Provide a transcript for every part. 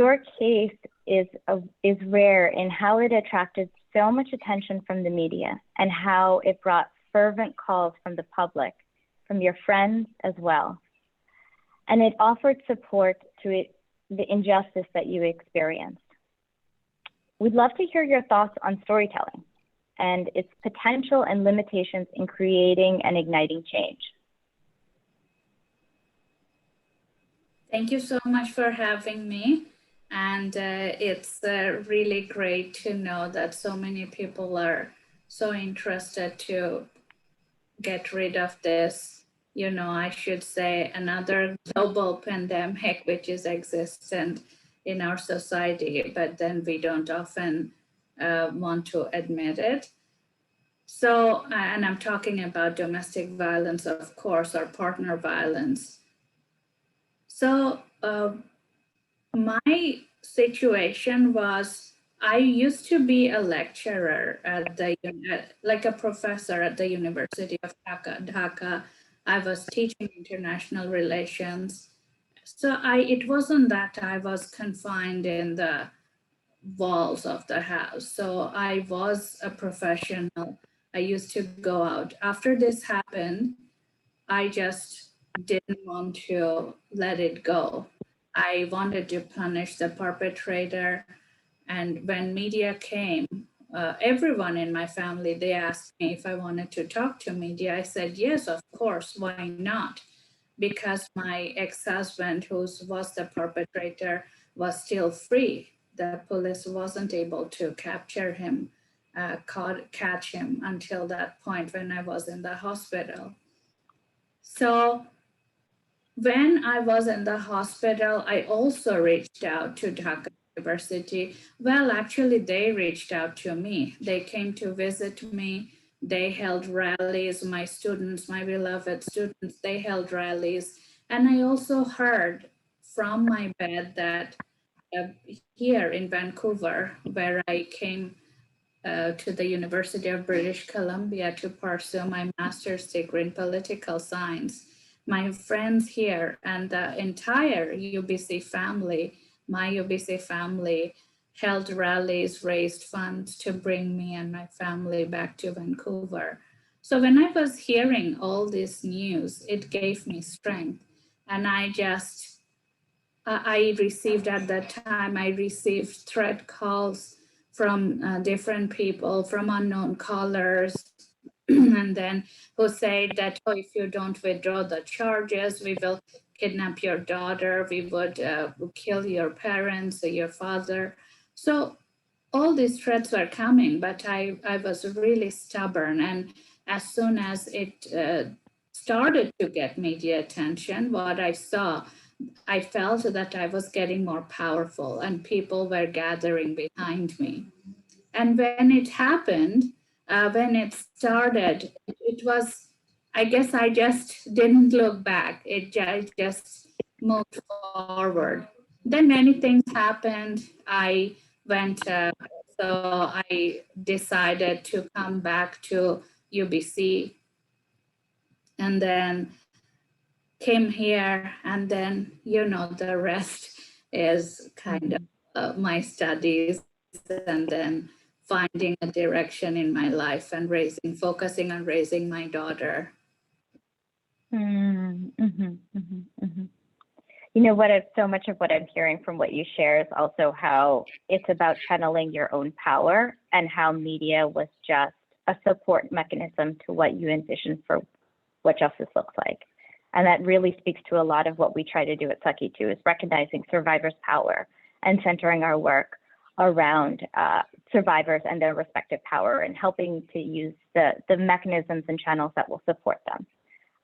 Your case is rare in how it attracted so much attention from the media and how it brought fervent calls from the public, from your friends as well. And it offered support to the injustice that you experienced. We'd love to hear your thoughts on storytelling and its potential and limitations in creating and igniting change. Thank you so much for having me. And it's really great to know that so many people are so interested to get rid of this, I should say, another global pandemic, which is existent in our society, but then we don't often want to admit it. So, and I'm talking about domestic violence, of course, or partner violence. So my situation was, I used to be a lecturer at like a professor at the University of Dhaka. I was teaching international relations. So it wasn't that I was confined in the walls of the house. So I was a professional. I used to go out. After this happened, I just didn't want to let it go. I wanted to punish the perpetrator. And when media came, everyone in my family, they asked me if I wanted to talk to media. I said, yes, of course, why not? Because my ex-husband, who was the perpetrator, was still free. The police wasn't able to capture him, catch him until that point when I was in the hospital. So when I was in the hospital, I also reached out to Dhaka University. Well, actually, they reached out to me. They came to visit me. They held rallies. My students, my beloved students, they held rallies. And I also heard from my bed that here in Vancouver, where I came to the University of British Columbia to pursue my master's degree in political science, my friends here and the entire UBC family, my UBC family, held rallies, raised funds to bring me and my family back to Vancouver. So when I was hearing all this news, it gave me strength. And I received at that time, I received threat calls from different people, from unknown callers, and then who said that, oh, if you don't withdraw the charges, we will kidnap your daughter, we would kill your parents or your father. So all these threats were coming, but I was really stubborn. And as soon as it started to get media attention, what I saw, I felt that I was getting more powerful and people were gathering behind me. And when it happened, when it started, it was, I guess I just didn't look back. It just moved forward. Then many things happened. I went, so I decided to come back to UBC and then came here. And then, the rest is kind of my studies and then finding a direction in my life and focusing on raising my daughter. So much of what I'm hearing from what you share is also how it's about channeling your own power and how media was just a support mechanism to what you envision for what justice looks like. And that really speaks to a lot of what we try to do at Sakhi too, is recognizing survivors' power and centering our work around survivors and their respective power and helping to use the mechanisms and channels that will support them.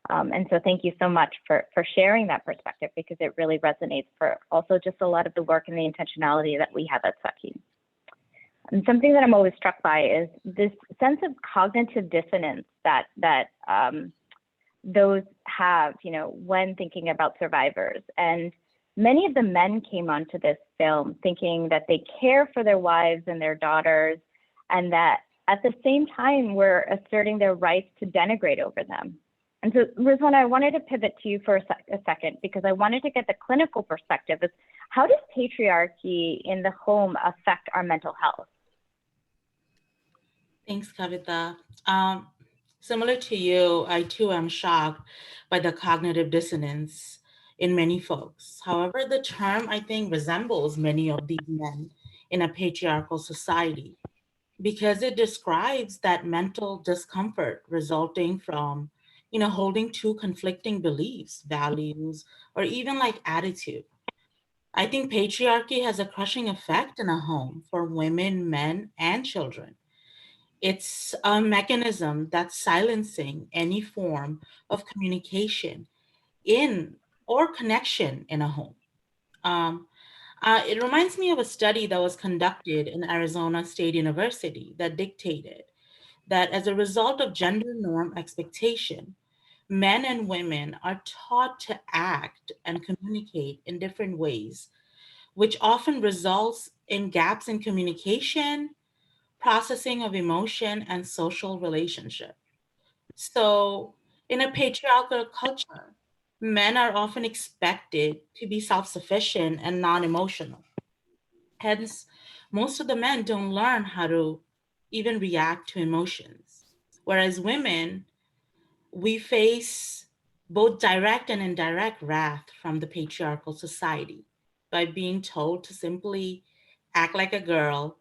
And so thank you so much for sharing that perspective, because it really resonates for also just a lot of the work and the intentionality that we have at Sakhi. And something that I'm always struck by is this sense of cognitive dissonance that those have, when thinking about survivors. And many of the men came onto this film thinking that they care for their wives and their daughters, and that at the same time we're asserting their rights to denigrate over them. And so, Rezowana, I wanted to pivot to you for a second, because I wanted to get the clinical perspective. How does patriarchy in the home affect our mental health? Thanks, Kavita. Similar to you, I too am shocked by the cognitive dissonance in many folks. However, the term I think resembles many of these men in a patriarchal society because it describes that mental discomfort resulting from, holding two conflicting beliefs, values, or even like attitude. I think patriarchy has a crushing effect in a home for women, men, and children. It's a mechanism that's silencing any form of communication in or connection in a home. Um, it reminds me of a study that was conducted in Arizona State University that dictated that as a result of gender norm expectation, men and women are taught to act and communicate in different ways, which often results in gaps in communication, processing of emotion, and social relationship. So, in a patriarchal culture, men are often expected to be self sufficient and non emotional. Hence, most of the men don't learn how to even react to emotions. Whereas women, we face both direct and indirect wrath from the patriarchal society by being told to simply act like a girl,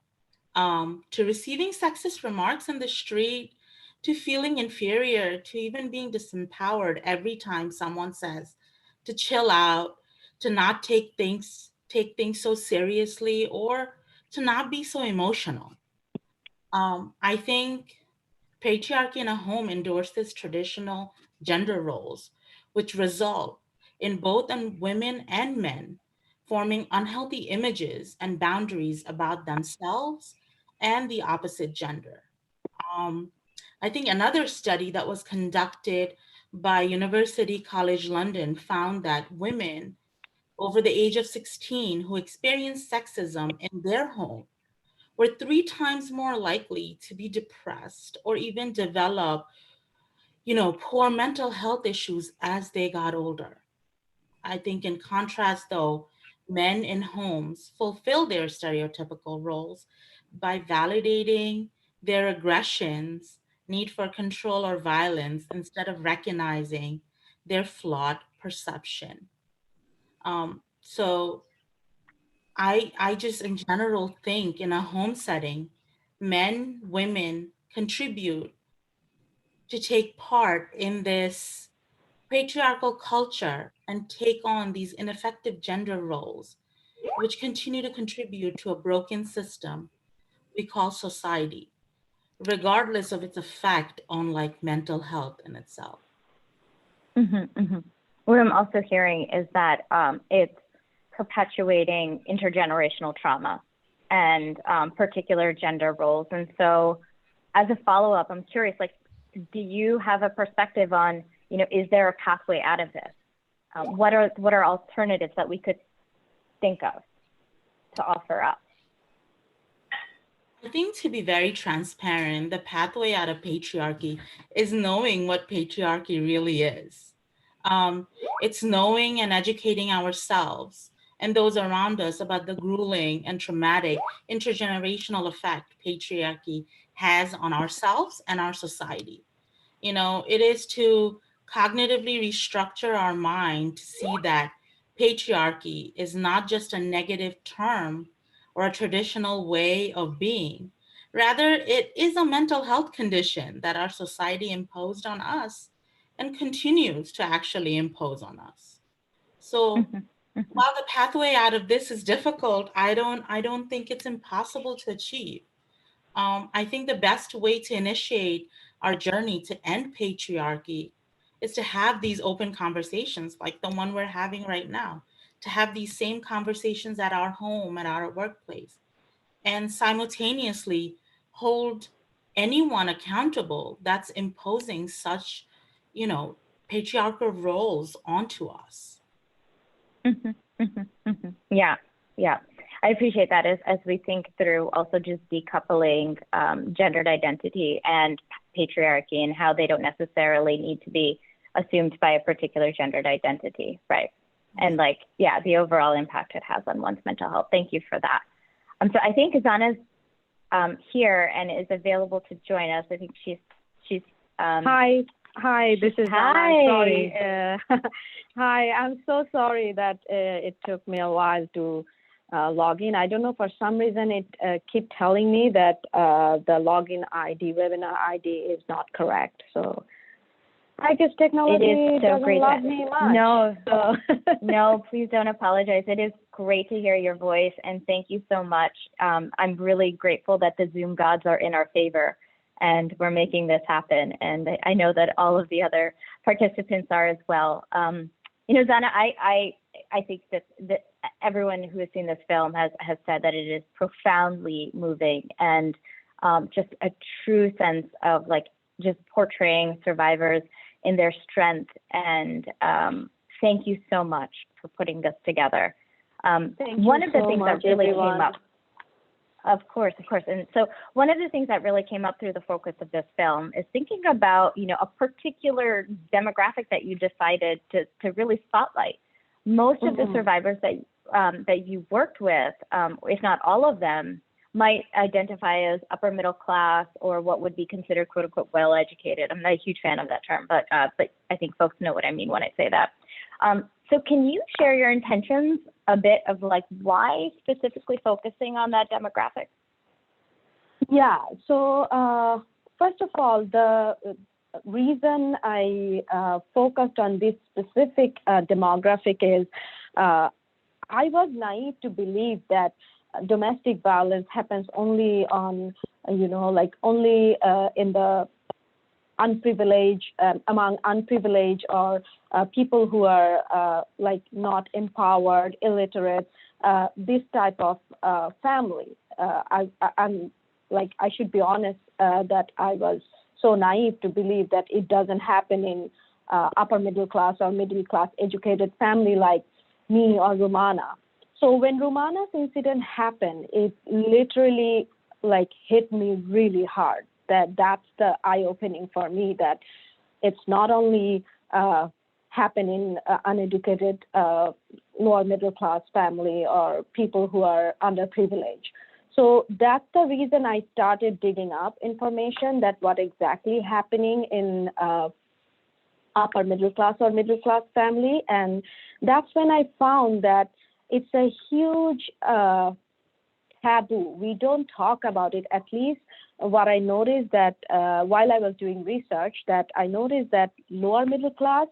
to receiving sexist remarks in the street, to feeling inferior, to even being disempowered every time someone says to chill out, to not take things so seriously, or to not be so emotional. I think patriarchy in a home endorses traditional gender roles, which result in both women and men forming unhealthy images and boundaries about themselves and the opposite gender. Um, I think another study that was conducted by University College London found that women over the age of 16 who experienced sexism in their home were three times more likely to be depressed or even develop, poor mental health issues as they got older. I think, in contrast, though, men in homes fulfill their stereotypical roles by validating their aggressions, need for control or violence, instead of recognizing their flawed perception. So I just in general think in a home setting, men, women contribute to take part in this patriarchal culture and take on these ineffective gender roles, which continue to contribute to a broken system we call society, regardless of its effect on like mental health in itself. What I'm also hearing is that it's perpetuating intergenerational trauma and particular gender roles. And so, as a follow up, I'm curious, like, do you have a perspective on, is there a pathway out of this? What are alternatives that we could think of to offer up? I think to be very transparent, the pathway out of patriarchy is knowing what patriarchy really is. It's knowing and educating ourselves and those around us about the grueling and traumatic intergenerational effect patriarchy has on ourselves and our society. It is to cognitively restructure our mind to see that patriarchy is not just a negative term or a traditional way of being. Rather, it is a mental health condition that our society imposed on us and continues to actually impose on us. So while the pathway out of this is difficult, I don't think it's impossible to achieve. I think the best way to initiate our journey to end patriarchy is to have these open conversations like the one we're having right now, to have these same conversations at our home, at our workplace, and simultaneously hold anyone accountable that's imposing such, you know, patriarchal roles onto us. Yeah, yeah. I appreciate that as we think through also just decoupling gendered identity and patriarchy and how they don't necessarily need to be assumed by a particular gendered identity, right? and like, yeah, the overall impact it has on one's mental health. Thank you for that. So I think Zana's here and is available to join us. I think she's Hi, this is Zana. I'm sorry. Hi, I'm so sorry that it took me a while to log in. I don't know, for some reason it keep telling me that the login ID, webinar ID is not correct. So I guess technology doesn't love me much. No, so. no, please don't apologize. It is great to hear your voice, and thank you so much. I'm really grateful that the Zoom gods are in our favor, and we're making this happen. And I know that all of the other participants are as well. You know, Zana, I think that everyone who has seen this film has said that it is profoundly moving, and just a true sense of like just portraying survivors in their strength. And thank you so much for putting this together. One of the things that really came up, of course. And so one of the things that really came up through the focus of this film is thinking about, you know, a particular demographic that you decided to really spotlight. Most of the survivors that you worked with, if not all of them, might identify as upper middle class or what would be considered quote unquote well-educated. I'm not a huge fan of that term, but I think folks know what I mean when I say that. So can you share your intentions a bit of like why specifically focusing on that demographic? Yeah, so first of all, the reason I focused on this specific demographic is I was naive to believe that domestic violence happens only on, you know, like only in the unprivileged, among unprivileged or people who are like not empowered, illiterate, this type of family. I'm like, I should be honest that I was so naive to believe that it doesn't happen in upper middle class or middle class educated family like me or Rumana. So when Rumana's incident happened, it literally like hit me really hard. That's the eye-opening for me, that it's not only happen in uneducated lower middle class family or people who are underprivileged. So that's the reason I started digging up information that what exactly happening in upper middle class or middle class family. And that's when I found that it's a huge taboo. We don't talk about it. At least what I noticed that while I was doing research, that I noticed that lower middle class,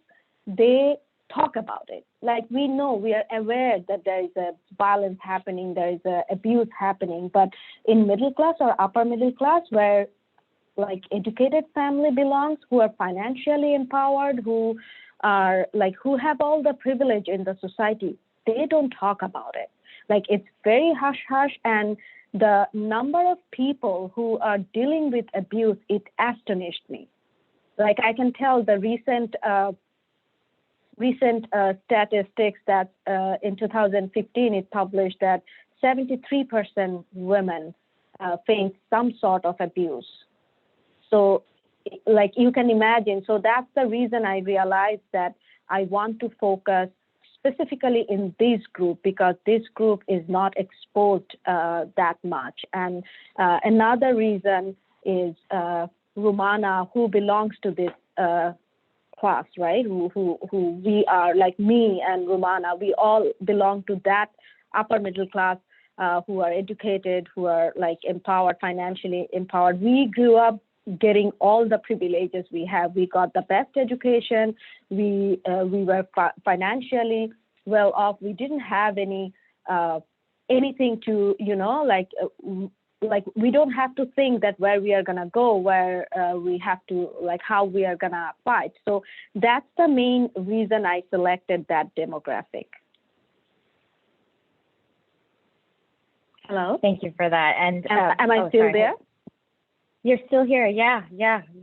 they talk about it. Like we know, we are aware that there is a violence happening, there is a abuse happening, but in middle class or upper middle class, where like educated family belongs, who are financially empowered, who are like, who have all the privilege in the society, they don't talk about it. Like it's very hush-hush, and the number of people who are dealing with abuse, it astonished me. Like I can tell the recent statistics that in 2015 it published that 73% women face some sort of abuse. So like you can imagine, so that's the reason I realized that I want to focus specifically in this group, because this group is not exposed that much. And another reason is Rumana, who belongs to this class, right? Who we are, like me and Rumana, we all belong to that upper middle class who are educated, who are like empowered, financially empowered. We grew up getting all the privileges we have. We got the best education. We were financially well off. We didn't have anything to, you know, like we don't have to think that where we are gonna go, where we have to, like how we are gonna fight. So that's the main reason I selected that demographic. Hello? Thank you for that. And am I still there? You're still here. Yeah,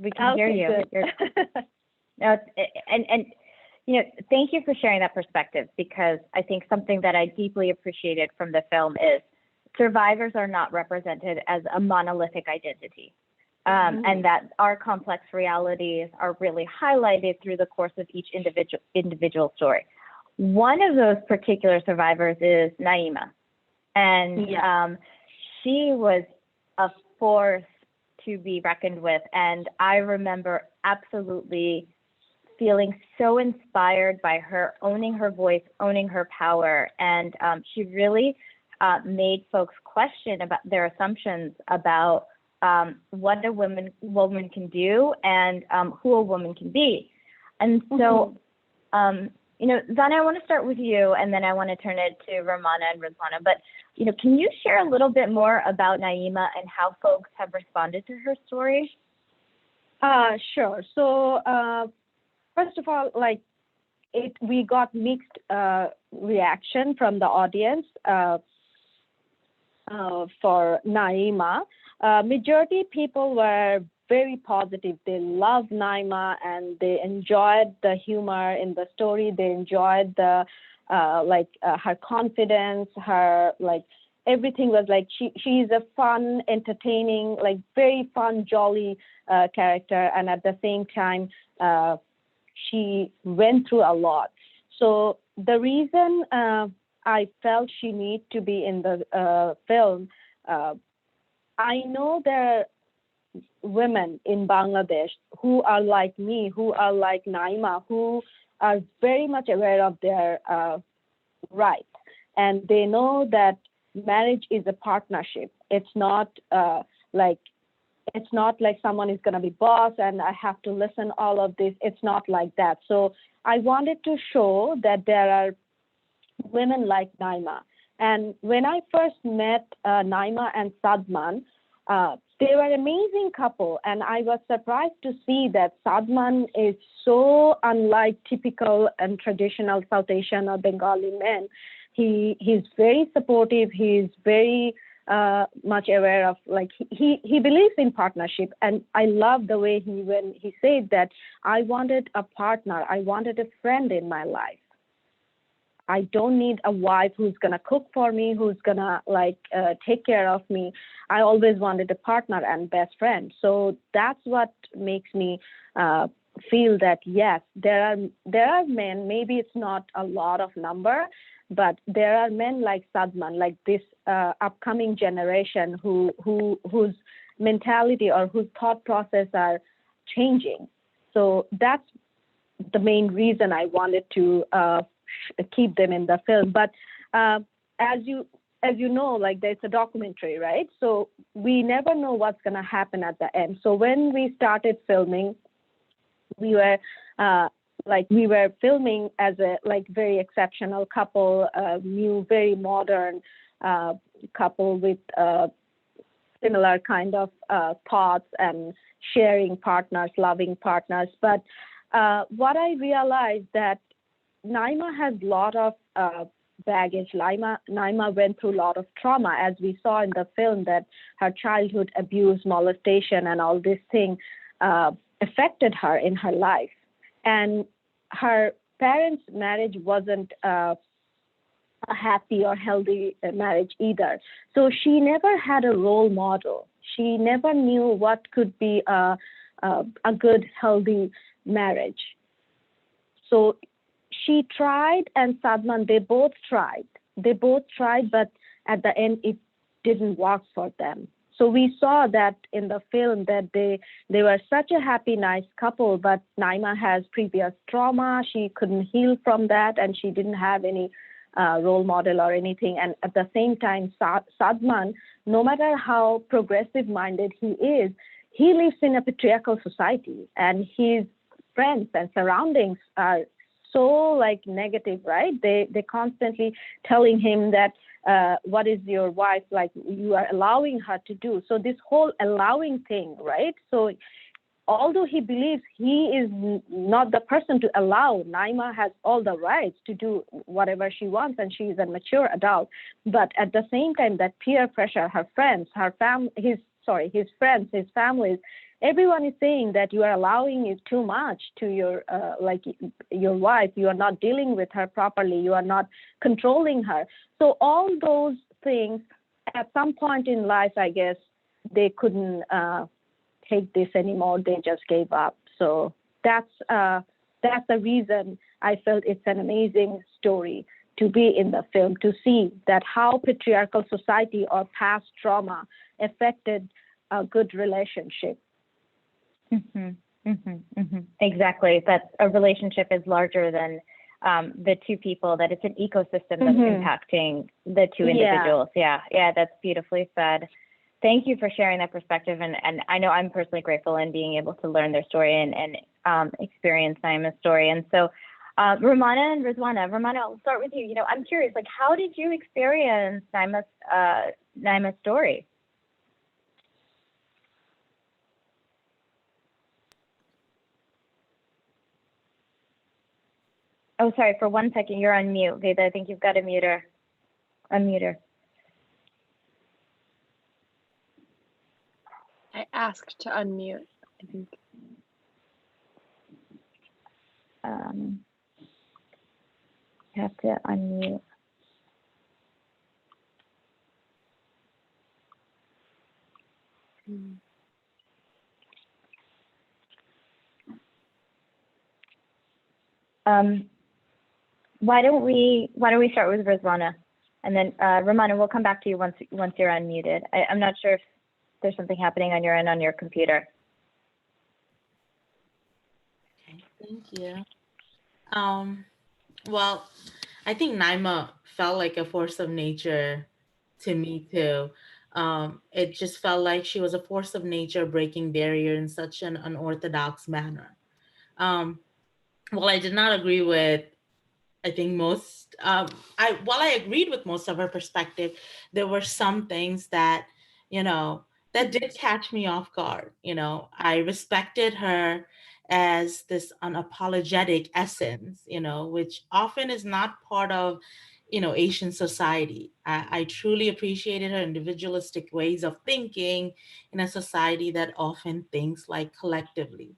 we can hear you. No, and you know, thank you for sharing that perspective, because I think something that I deeply appreciated from the film is survivors are not represented as a monolithic identity, and that our complex realities are really highlighted through the course of each individual story. one of those particular survivors is Naima. And she was a force to be reckoned with. And I remember absolutely feeling so inspired by her owning her voice, owning her power. And she really made folks question about their assumptions about what a woman can do and who a woman can be. And so, you know, Zana, I want to start with you, and then I want to turn it to Rumana and Rezowana. But, you know, can you share a little bit more about Naima and how folks have responded to her story? Sure. So, first of all, like, we got mixed reaction from the audience for Naima. Majority people were very positive. They loved Naima and they enjoyed the humor in the story. They enjoyed the her confidence, her everything was like she's a fun, entertaining, very fun, jolly character, and at the same time she went through a lot. So the reason I felt she needed to be in the film, I know there are women in Bangladesh who are like me, who are like Naima, who are very much aware of their rights, and they know that marriage is a partnership. It's not like someone is going to be boss and I have to listen all of this. It's not like that. So I wanted to show that there are women like Naima. And when I first met Naima and Sadman, they were an amazing couple, and I was surprised to see that Sadman is so unlike typical and traditional South Asian or Bengali men. He's very supportive. He's very much aware of, he believes in partnership, and I love the way when he said that I wanted a partner, I wanted a friend in my life. I don't need a wife who's going to cook for me, who's going to take care of me. I always wanted a partner and best friend. So that's what makes me feel that, yes, there are men, maybe it's not a lot of number, but there are men like Sadman, like this upcoming generation whose mentality or whose thought process are changing. So that's the main reason I wanted to keep them in the film. But as you know, there's a documentary, right? So we never know what's going to happen at the end. So when we started filming, we were filming as a very exceptional couple, new, very modern couple with similar kind of thoughts and sharing partners, loving partners. But what I realized that Naima has a lot of baggage. Naima went through a lot of trauma, as we saw in the film, that her childhood abuse, molestation, and all this thing affected her in her life. And her parents' marriage wasn't a happy or healthy marriage either. So she never had a role model. She never knew what could be a good, healthy marriage. So she tried, and Sadman, they both tried, but at the end, it didn't work for them. So we saw that in the film that they were such a happy, nice couple, but Naima has previous trauma. She couldn't heal from that, and she didn't have any role model or anything. And at the same time, Sadman, no matter how progressive-minded he is, he lives in a patriarchal society, and his friends and surroundings are so negative, right? They constantly telling him that what is your wife you are allowing her to do. So this whole allowing thing, right? So although he believes he is not the person to allow, Naima has all the rights to do whatever she wants, and she is a mature adult. But at the same time, that peer pressure, her friends, his friends, his families, everyone is saying that you are allowing it too much to your your wife. You are not dealing with her properly. You are not controlling her. So all those things, at some point in life, I guess they couldn't take this anymore. They just gave up. So that's the reason I felt it's an amazing story to be in the film, to see that how patriarchal society or past trauma affected a good relationship. Exactly. That a relationship is larger than the two people, that it's an ecosystem that's impacting the two individuals. Yeah, that's beautifully said. Thank you for sharing that perspective. And I know I'm personally grateful in being able to learn their story and experience Naima's story. And so Rumana and Rezowana, Rumana, I'll start with you. You know, I'm curious, like, how did you experience Naima's story? Oh, sorry, for 1 second, you're on mute, Kavita. I think you've got a muter. Unmute her. I asked to unmute, I think. You have to unmute. Why don't we start with Rezowana, and then Rumana, we'll come back to you once you're unmuted. I'm not sure if there's something happening on your end on your computer. Okay, thank you. Well, I think Naima felt like a force of nature to me too. It just felt like she was a force of nature breaking barrier in such an unorthodox manner. While I did not agree with, I think most, while I agreed with most of her perspective, there were some things that, that did catch me off guard. I respected her as this unapologetic essence, which often is not part of, Asian society. I truly appreciated her individualistic ways of thinking in a society that often thinks like collectively.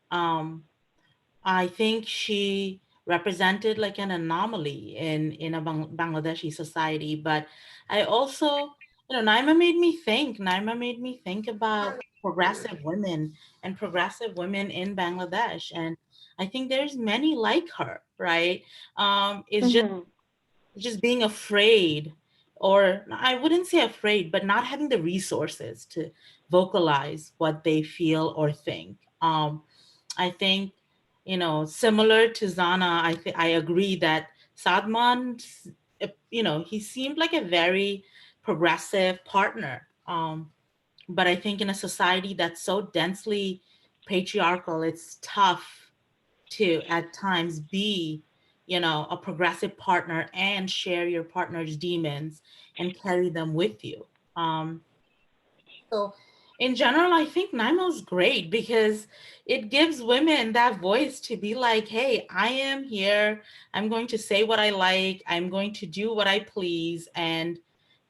I think she represented like an anomaly in a Bangladeshi society, but I also, Naima made me think. Naima made me think about progressive women and progressive women in Bangladesh, and I think there's many like her, right? It's just being afraid, or I wouldn't say afraid, but not having the resources to vocalize what they feel or think. I think, similar to Zana, I agree that Sadman, he seemed like a very progressive partner. But I think in a society that's so densely patriarchal, it's tough to at times be, a progressive partner and share your partner's demons and carry them with you. So in general, I think Naima's great because it gives women that voice to be like, hey, I am here. I'm going to say what I like. I'm going to do what I please. And,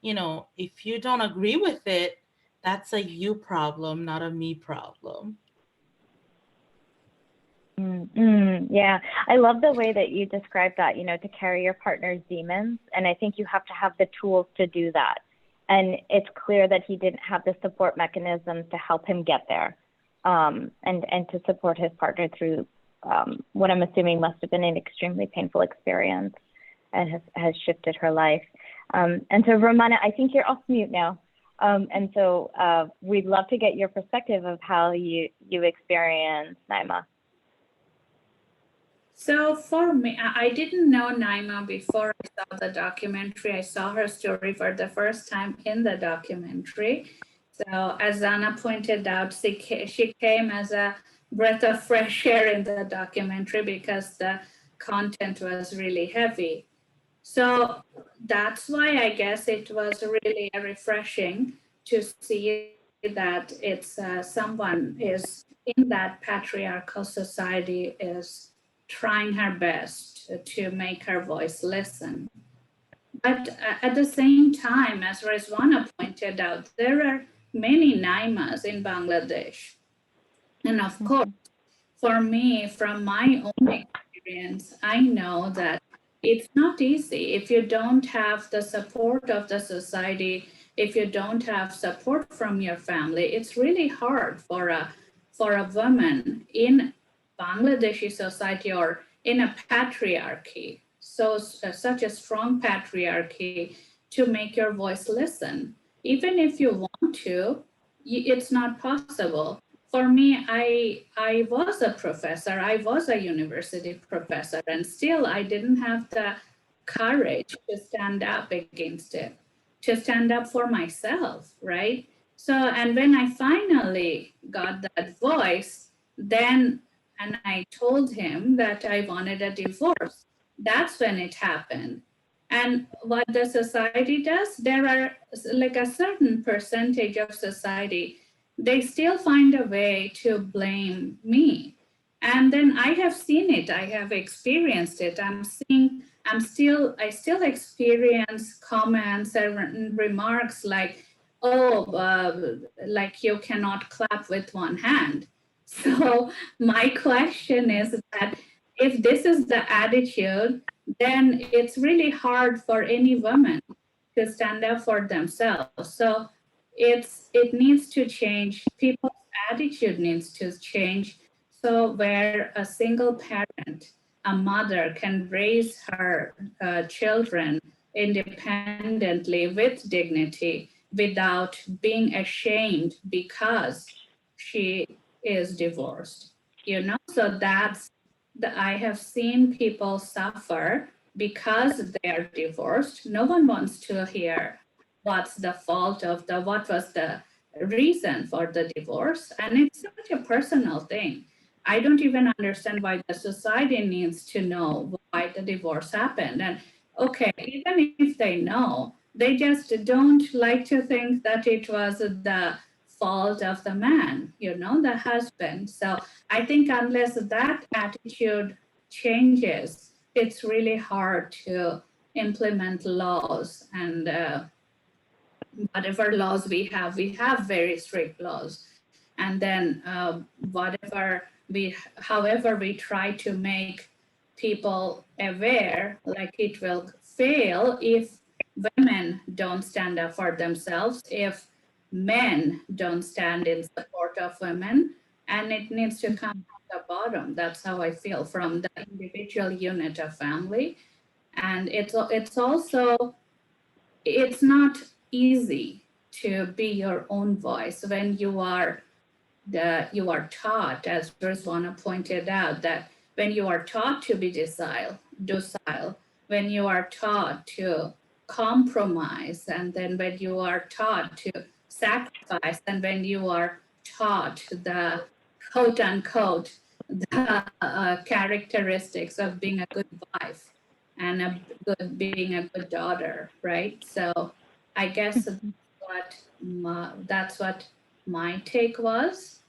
if you don't agree with it, that's a you problem, not a me problem. Yeah, I love the way that you described that, to carry your partner's demons. And I think you have to have the tools to do that. And it's clear that he didn't have the support mechanisms to help him get there, and to support his partner through what I'm assuming must have been an extremely painful experience and has shifted her life. And so, Rumana, I think you're off mute now. And so we'd love to get your perspective of how you experienced Naima. So for me, I didn't know Naima before I saw the documentary. I saw her story for the first time in the documentary. So as Zana pointed out, she came as a breath of fresh air in the documentary because the content was really heavy. So that's why I guess it was really refreshing to see that it's someone is in that patriarchal society is trying her best to make her voice listen. But at the same time, as Rezowana pointed out, there are many Naimas in Bangladesh. And of course, for me, from my own experience, I know that it's not easy if you don't have the support of the society, if you don't have support from your family. It's really hard for a woman in Bangladeshi society or in a patriarchy, such a strong patriarchy, to make your voice listen. Even if you want to, it's not possible. For me, I was a professor, I was a university professor, and still I didn't have the courage to stand up against it, to stand up for myself, right? So, and when I finally got that voice, then, and I told him that I wanted a divorce, that's when it happened. And what the society does, there are like a certain percentage of society, they still find a way to blame me. And then I have seen it, I have experienced it. I still experience comments and remarks like, oh, like you cannot clap with one hand. So my question is that if this is the attitude, then it's really hard for any woman to stand up for themselves. So it needs to change. People's attitude needs to change. So where a single parent, a mother, can raise her children independently with dignity without being ashamed because she is divorced. So that's I have seen people suffer because they are divorced. No one wants to hear what's the fault of what was the reason for the divorce. And it's such a personal thing. I don't even understand why the society needs to know why the divorce happened. And okay, even if they know, they just don't like to think that it was the fault of the man, the husband. So I think unless that attitude changes, it's really hard to implement laws. And whatever laws we have very strict laws. And then however we try to make people aware, like it will fail if women don't stand up for themselves, if men don't stand in support of women, and it needs to come from the bottom. That's how I feel, from the individual unit of family. And it's also, it's not easy to be your own voice when you are taught, as Rezowana pointed out, that when you are taught to be docile, when you are taught to compromise, and then when you are taught to sacrifice, and when you are taught the quote unquote the characteristics of being a good wife and being a good daughter, right? So I guess that's what my take was.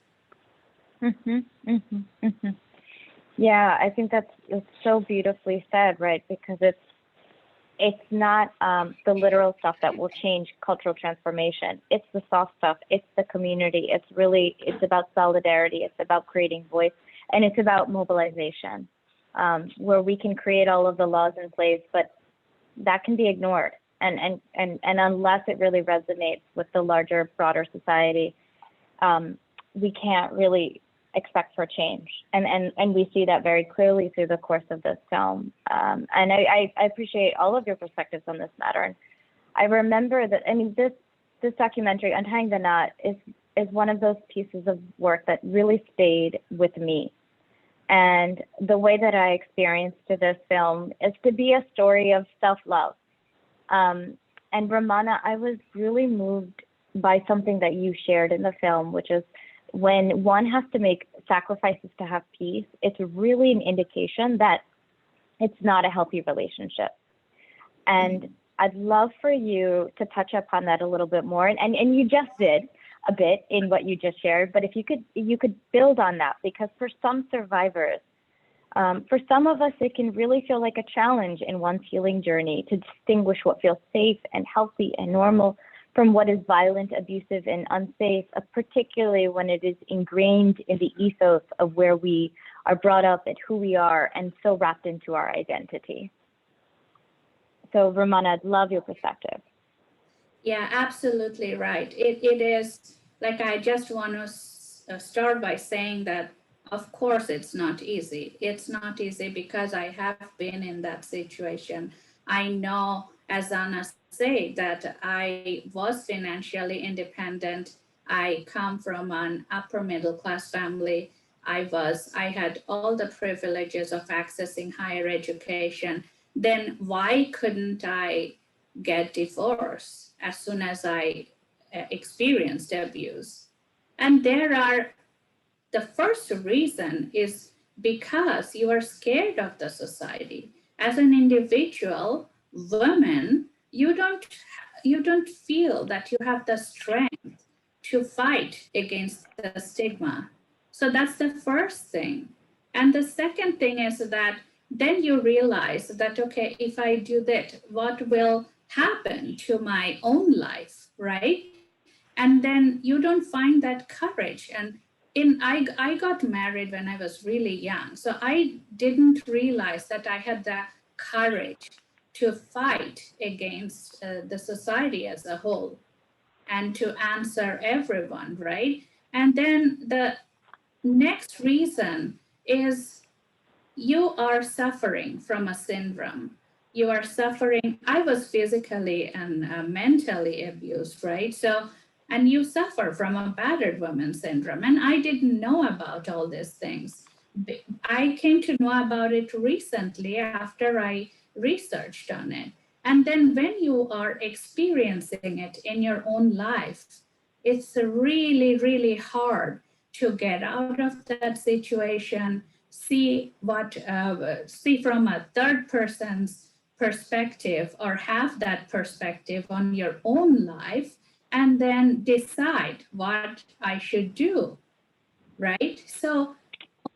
Yeah, I think it's so beautifully said, right? Because it's not the literal stuff that will change cultural transformation. It's the soft stuff. It's the community. It's about solidarity. It's about creating voice, and it's about mobilization, where we can create all of the laws in place, but that can be ignored. And unless it really resonates with the larger, broader society, we can't really expect for change. And we see that very clearly through the course of this film. And I appreciate all of your perspectives on this matter. And I remember that, this documentary, Untying the Knot, is one of those pieces of work that really stayed with me. And the way that I experienced this film is to be a story of self-love. And Rumana, I was really moved by something that you shared in the film, which is when one has to make sacrifices to have peace, it's really an indication that it's not a healthy relationship. And I'd love for you to touch upon that a little bit more. And you just did a bit in what you just shared, but if you could build on that, because for some survivors, for some of us, it can really feel like a challenge in one's healing journey to distinguish what feels safe and healthy and normal from what is violent, abusive, and unsafe, particularly when it is ingrained in the ethos of where we are brought up and who we are, and so wrapped into our identity. So, Rumana, I'd love your perspective. Yeah, absolutely right. It is, like, I just want to start by saying that of course, it's not easy. It's not easy because I have been in that situation. I know, as Zana said, that I was financially independent. I come from an upper middle class family. I had all the privileges of accessing higher education. Then why couldn't I get divorced as soon as I experienced abuse? And the first reason is because you are scared of the society. As an individual, woman, you don't feel that you have the strength to fight against the stigma. So that's the first thing. And the second thing is that then you realize that, okay, if I do that, what will happen to my own life, right? And then you don't find that courage. And I got married when I was really young. So I didn't realize that I had the courage to fight against the society as a whole and to answer everyone, right? And then the next reason is you are suffering from a syndrome. You are suffering. I was physically and mentally abused, right? So, and you suffer from a battered woman syndrome. And I didn't know about all these things. I came to know about it recently after I researched on it. And then when you are experiencing it in your own life, it's really, really hard to get out of that situation, see from a third person's perspective or have that perspective on your own life, and then decide what I should do, right? So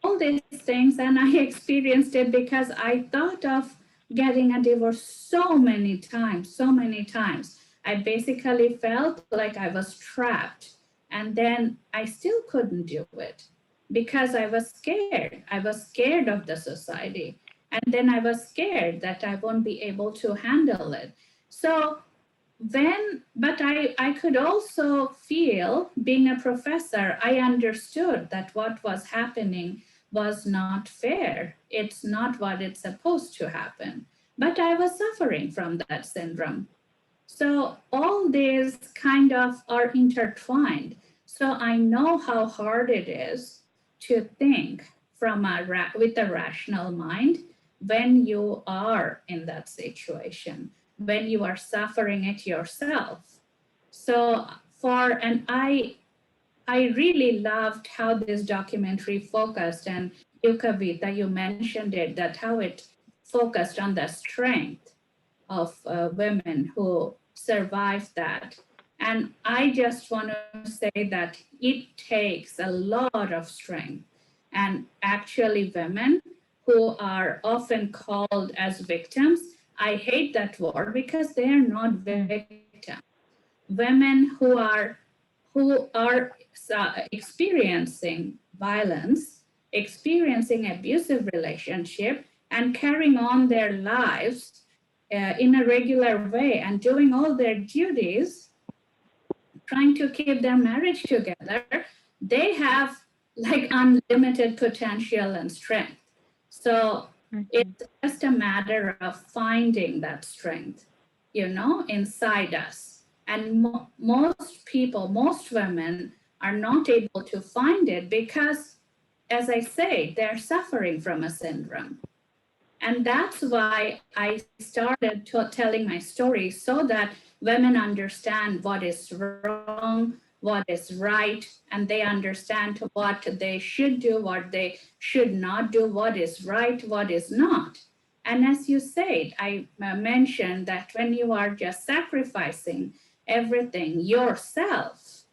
all these things, and I experienced it because I thought of getting a divorce so many times. I basically felt like I was trapped, and then I still couldn't do it because I was scared. I was scared of the society, and then I was scared that I won't be able to handle it. So but I could also feel, being a professor, I understood that what was happening was not fair. It's not what it's supposed to happen. But I was suffering from that syndrome. So all these kind of are intertwined. So I know how hard it is to think with a rational mind when you are in that situation, when you are suffering it yourself. So I really loved how this documentary focused, and you, Kavita, you mentioned it, that how it focused on the strength of women who survived that. And I just want to say that it takes a lot of strength. And actually, women who are often called as victims, I hate that word because they are not victims. Women who are experiencing violence, experiencing abusive relationship, and carrying on their lives in a regular way and doing all their duties, trying to keep their marriage together, they have like unlimited potential and strength. So it's just a matter of finding that strength, inside us. And most women are not able to find it because, as I say, they're suffering from a syndrome. And that's why I started telling my story, so that women understand what is wrong, what is right, and they understand what they should do, what they should not do, what is right, what is not. And as you said, I mentioned that when you are just sacrificing everything yourself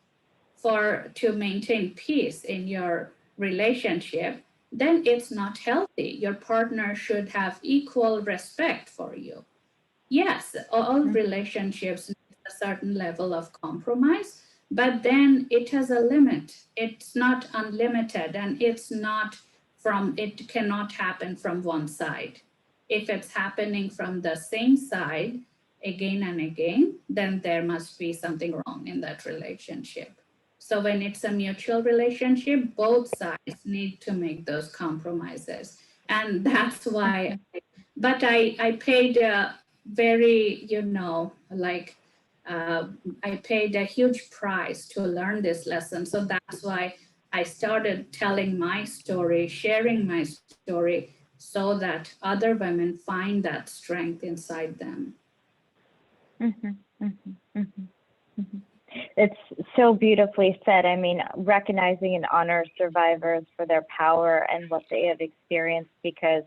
to maintain peace in your relationship, then it's not healthy. Your partner should have equal respect for you. Yes, all relationships need a certain level of compromise, but then it has a limit. It's not unlimited, and it cannot happen from one side. If it's happening from the same side again and again, then there must be something wrong in that relationship. So when it's a mutual relationship, both sides need to make those compromises. And that's why, but I paid a very, I paid a huge price to learn this lesson. So that's why I started telling my story, sharing my story, so that other women find that strength inside them. It's so beautifully said. I mean, recognizing and honor survivors for their power and what they have experienced, because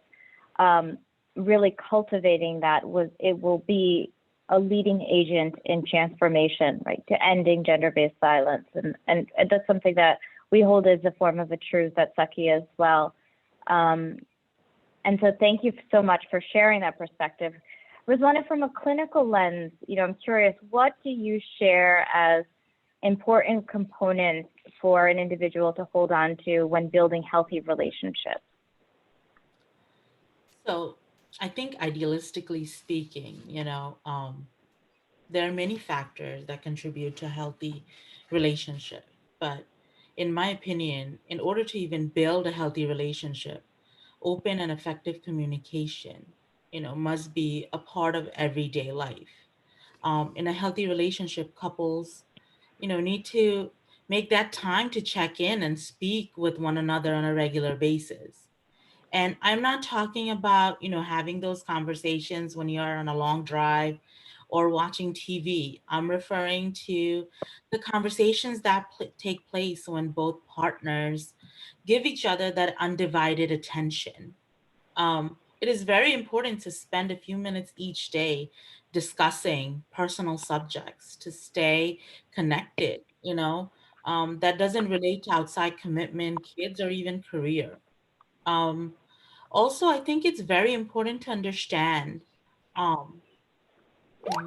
really cultivating that it will be a leading agent in transformation, right, to ending gender-based violence. And that's something that we hold as a form of a truth at Sakhi as well. And so thank you so much for sharing that perspective. Rezowana, from a clinical lens, I'm curious, what do you share as important components for an individual to hold on to when building healthy relationships? So I think idealistically speaking, there are many factors that contribute to a healthy relationship. But in my opinion, in order to even build a healthy relationship, open and effective communication, must be a part of everyday life. In a healthy relationship, couples, need to make that time to check in and speak with one another on a regular basis. And I'm not talking about, having those conversations when you're on a long drive or watching TV. I'm referring to the conversations that take place when both partners give each other that undivided attention. It is very important to spend a few minutes each day discussing personal subjects to stay connected, that doesn't relate to outside commitment, kids, or even career. Um, Also, I think it's very important to understand um,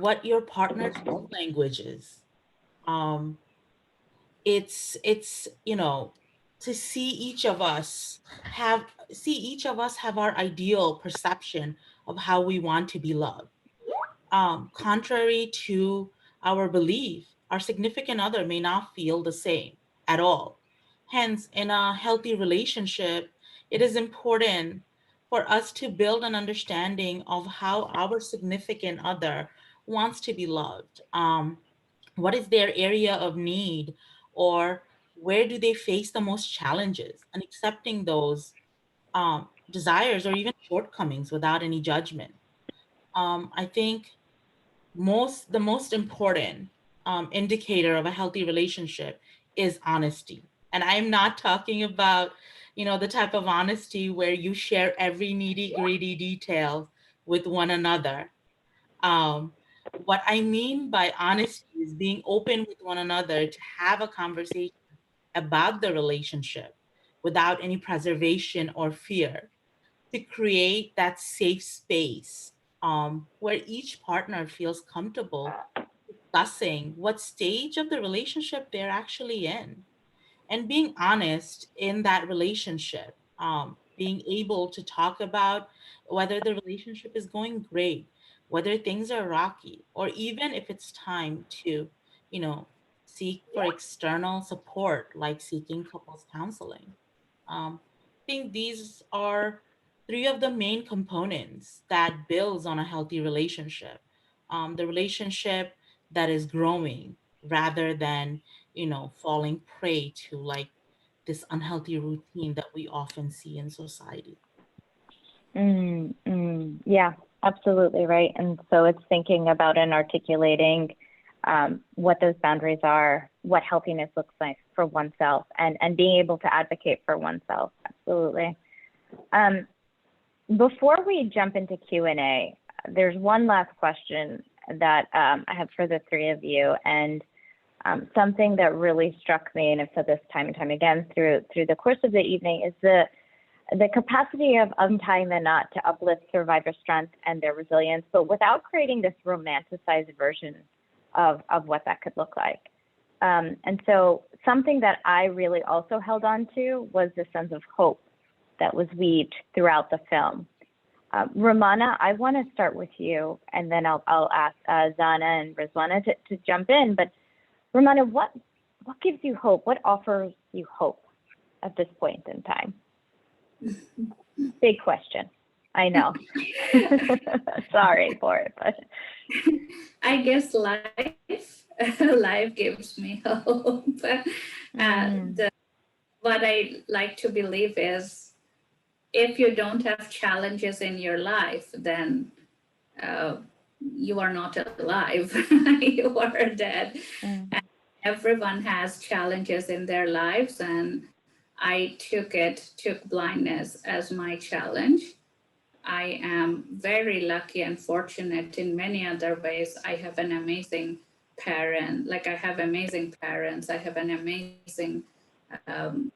what your partner's love language is. Um, it's to see each of us have our ideal perception of how we want to be loved. Contrary to our belief, our significant other may not feel the same at all. Hence, in a healthy relationship, it is important for us to build an understanding of how our significant other wants to be loved. What is their area of need, or where do they face the most challenges, and accepting those desires or even shortcomings without any judgment. I think the most important indicator of a healthy relationship is honesty. And I'm not talking about, the type of honesty where you share every nitty gritty detail with one another. um, what I mean by honesty is being open with one another to have a conversation about the relationship without any preservation or fear, to create that safe space where each partner feels comfortable discussing what stage of the relationship they're actually in, and being honest in that relationship, being able to talk about whether the relationship is going great, whether things are rocky, or even if it's time to, you know, seek for external support, like seeking couples counseling. I think these are three of the main components that builds on a healthy relationship. The relationship that is growing rather than, falling prey to like this unhealthy routine that we often see in society. Yeah, absolutely right. And so it's thinking about and articulating what those boundaries are, what healthiness looks like for oneself, and being able to advocate for oneself. Absolutely. Before we jump into Q&A, there's one last question that I have for the three of you, and something that really struck me, and I've said this time and time again through the course of the evening, is the capacity of untying the knot to uplift survivor strength and their resilience, but without creating this romanticized version of what that could look like. And so something that I really also held on to was the sense of hope that was weaved throughout the film. Rumana, I want to start with you, and then I'll ask Zana and Rezowana to jump in. But Rumana, what what gives you hope? What offers you hope at this point in time? Big question. I know. Sorry for it, but I guess life gives me hope. And what I like to believe is, if you don't have challenges in your life, then you are not alive. You are dead. And everyone has challenges in their lives, and I took blindness as my challenge. I am very lucky and fortunate in many other ways. I have an amazing parent, like I have amazing parents. I have an amazing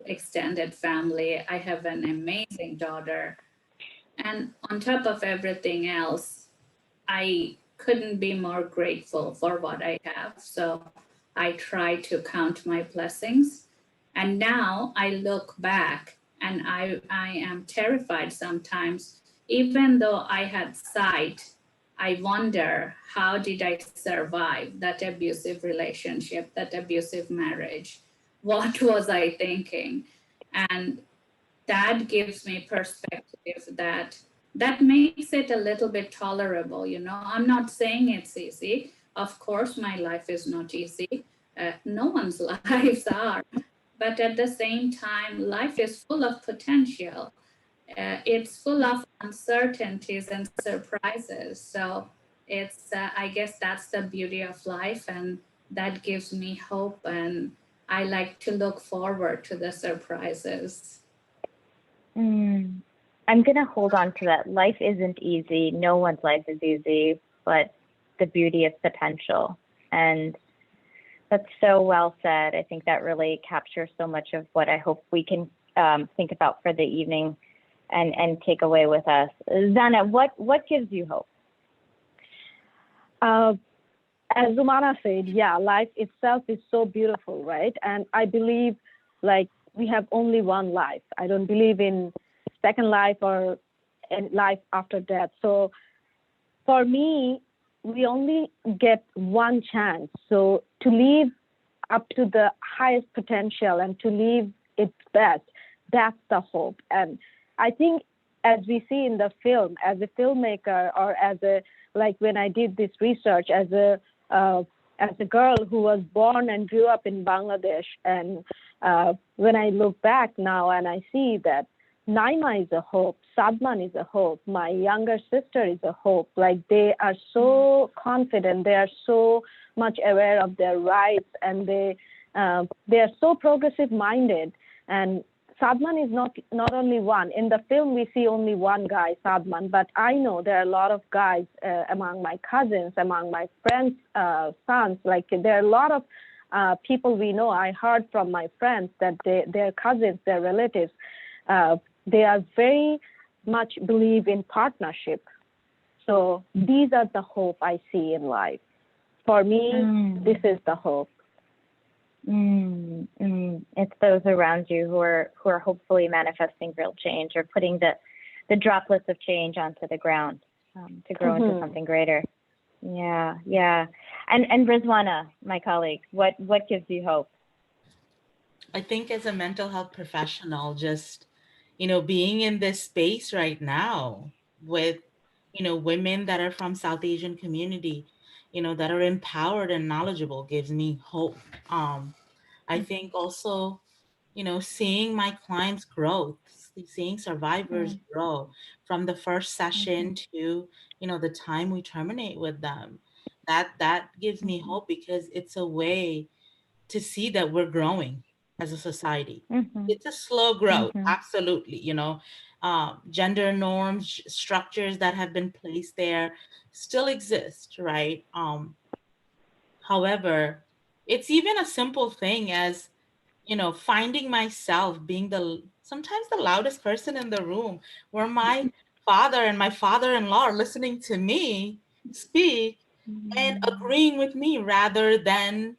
extended family. I have an amazing daughter. And on top of everything else, I couldn't be more grateful for what I have. So I try to count my blessings. And now I look back and I am terrified sometimes. Even though I had sight, I wonder, how did I survive that abusive relationship, that abusive marriage? What was I thinking? And that gives me perspective that makes it a little bit tolerable. I'm not saying it's easy. Of course, my life is not easy. No one's lives are. But at the same time, life is full of potential. It's full of uncertainties and surprises. So I guess that's the beauty of life, and that gives me hope. And I like to look forward to the surprises. I'm going to hold on to that. Life isn't easy. No one's life is easy, but the beauty of potential. And that's so well said. I think that really captures so much of what I hope we can think about for the evening and take away with us. Zana, what gives you hope? As Rumana said, yeah, life itself is so beautiful, right? And I believe, like, we have only one life. I don't believe in second life or life after death. So for me, we only get one chance. So to live up to the highest potential and to live its best, that's the hope. And I think, as we see in the film, as a filmmaker, or like when I did this research, as a girl who was born and grew up in Bangladesh, and when I look back now and I see that Naima is a hope, Sadman is a hope, my younger sister is a hope. Like, they are so confident, they are so much aware of their rights, and they are so progressive minded. And Sadman is not only one. In the film, we see only one guy, Sadman, but I know there are a lot of guys among my cousins, among my friends' sons. Like, there are a lot of people we know. I heard from my friends that their cousins, their relatives, they are very much believe in partnership. So these are the hope I see in life. For me, this is the hope. It's those around you who are hopefully manifesting real change, or putting the droplets of change onto the ground to grow into something greater. Yeah. And Rezowana, my colleague, what gives you hope? I think as a mental health professional, just, being in this space right now with, women that are from South Asian community, that are empowered and knowledgeable gives me hope. I think also, seeing my clients grow, seeing survivors grow from the first session to, the time we terminate with them, that gives me hope, because it's a way to see that we're growing as a society. It's a slow growth, absolutely. Gender norms, structures that have been placed there still exist, right? However, it's even a simple thing as, finding myself being sometimes the loudest person in the room, where my father and my father-in-law are listening to me speak and agreeing with me, rather than,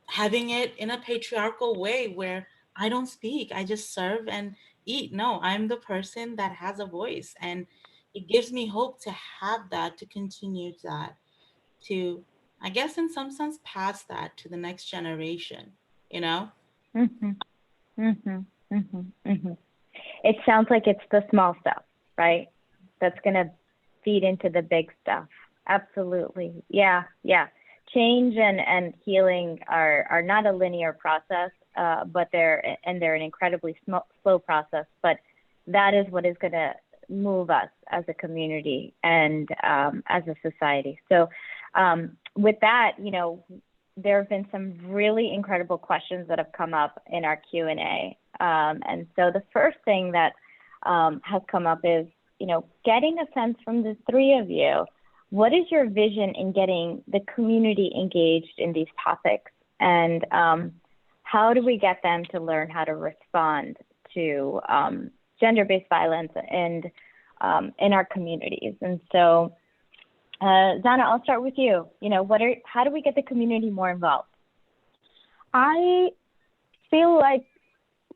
having it in a patriarchal way where I don't speak, I just serve and eat. No, I'm the person that has a voice, and it gives me hope to have that, to continue that, to I guess in some sense, pass that to the next generation, you know? Mm-hmm. Mm-hmm. Mm-hmm. Mm-hmm. It sounds like it's the small stuff, right? That's going to feed into the big stuff. Absolutely. Yeah. Yeah. Change and healing are not a linear process, but they're an incredibly slow process, but that is what is going to move us as a community and as a society. So with that, there have been some really incredible questions that have come up in our Q&A. And so the first thing that has come up is, getting a sense from the three of you, what is your vision in getting the community engaged in these topics? And how do we get them to learn how to respond to gender-based violence and in our communities? And so, Zana, I'll start with you. How do we get the community more involved? I feel like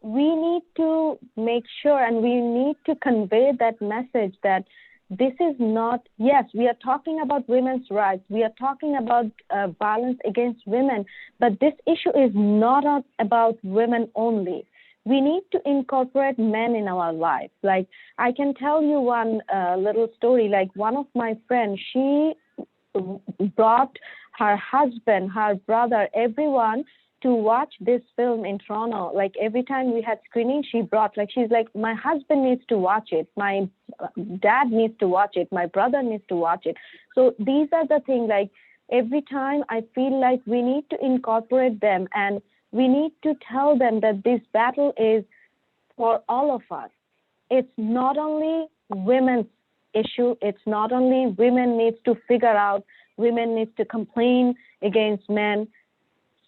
we need to make sure and we need to convey that message that this is not, yes, we are talking about women's rights, we are talking about violence against women, but this issue is not about women only. We need to incorporate men in our lives. Like, I can tell you one little story. Like, one of my friends, she brought her husband, her brother, everyone to watch this film in Toronto. Like, every time we had screening, she's like, my husband needs to watch it. My dad needs to watch it. My brother needs to watch it. So these are the things, like, every time I feel like we need to incorporate them and we need to tell them that this battle is for all of us. It's not only women's issue. It's not only women needs to figure out, women needs to complain against men.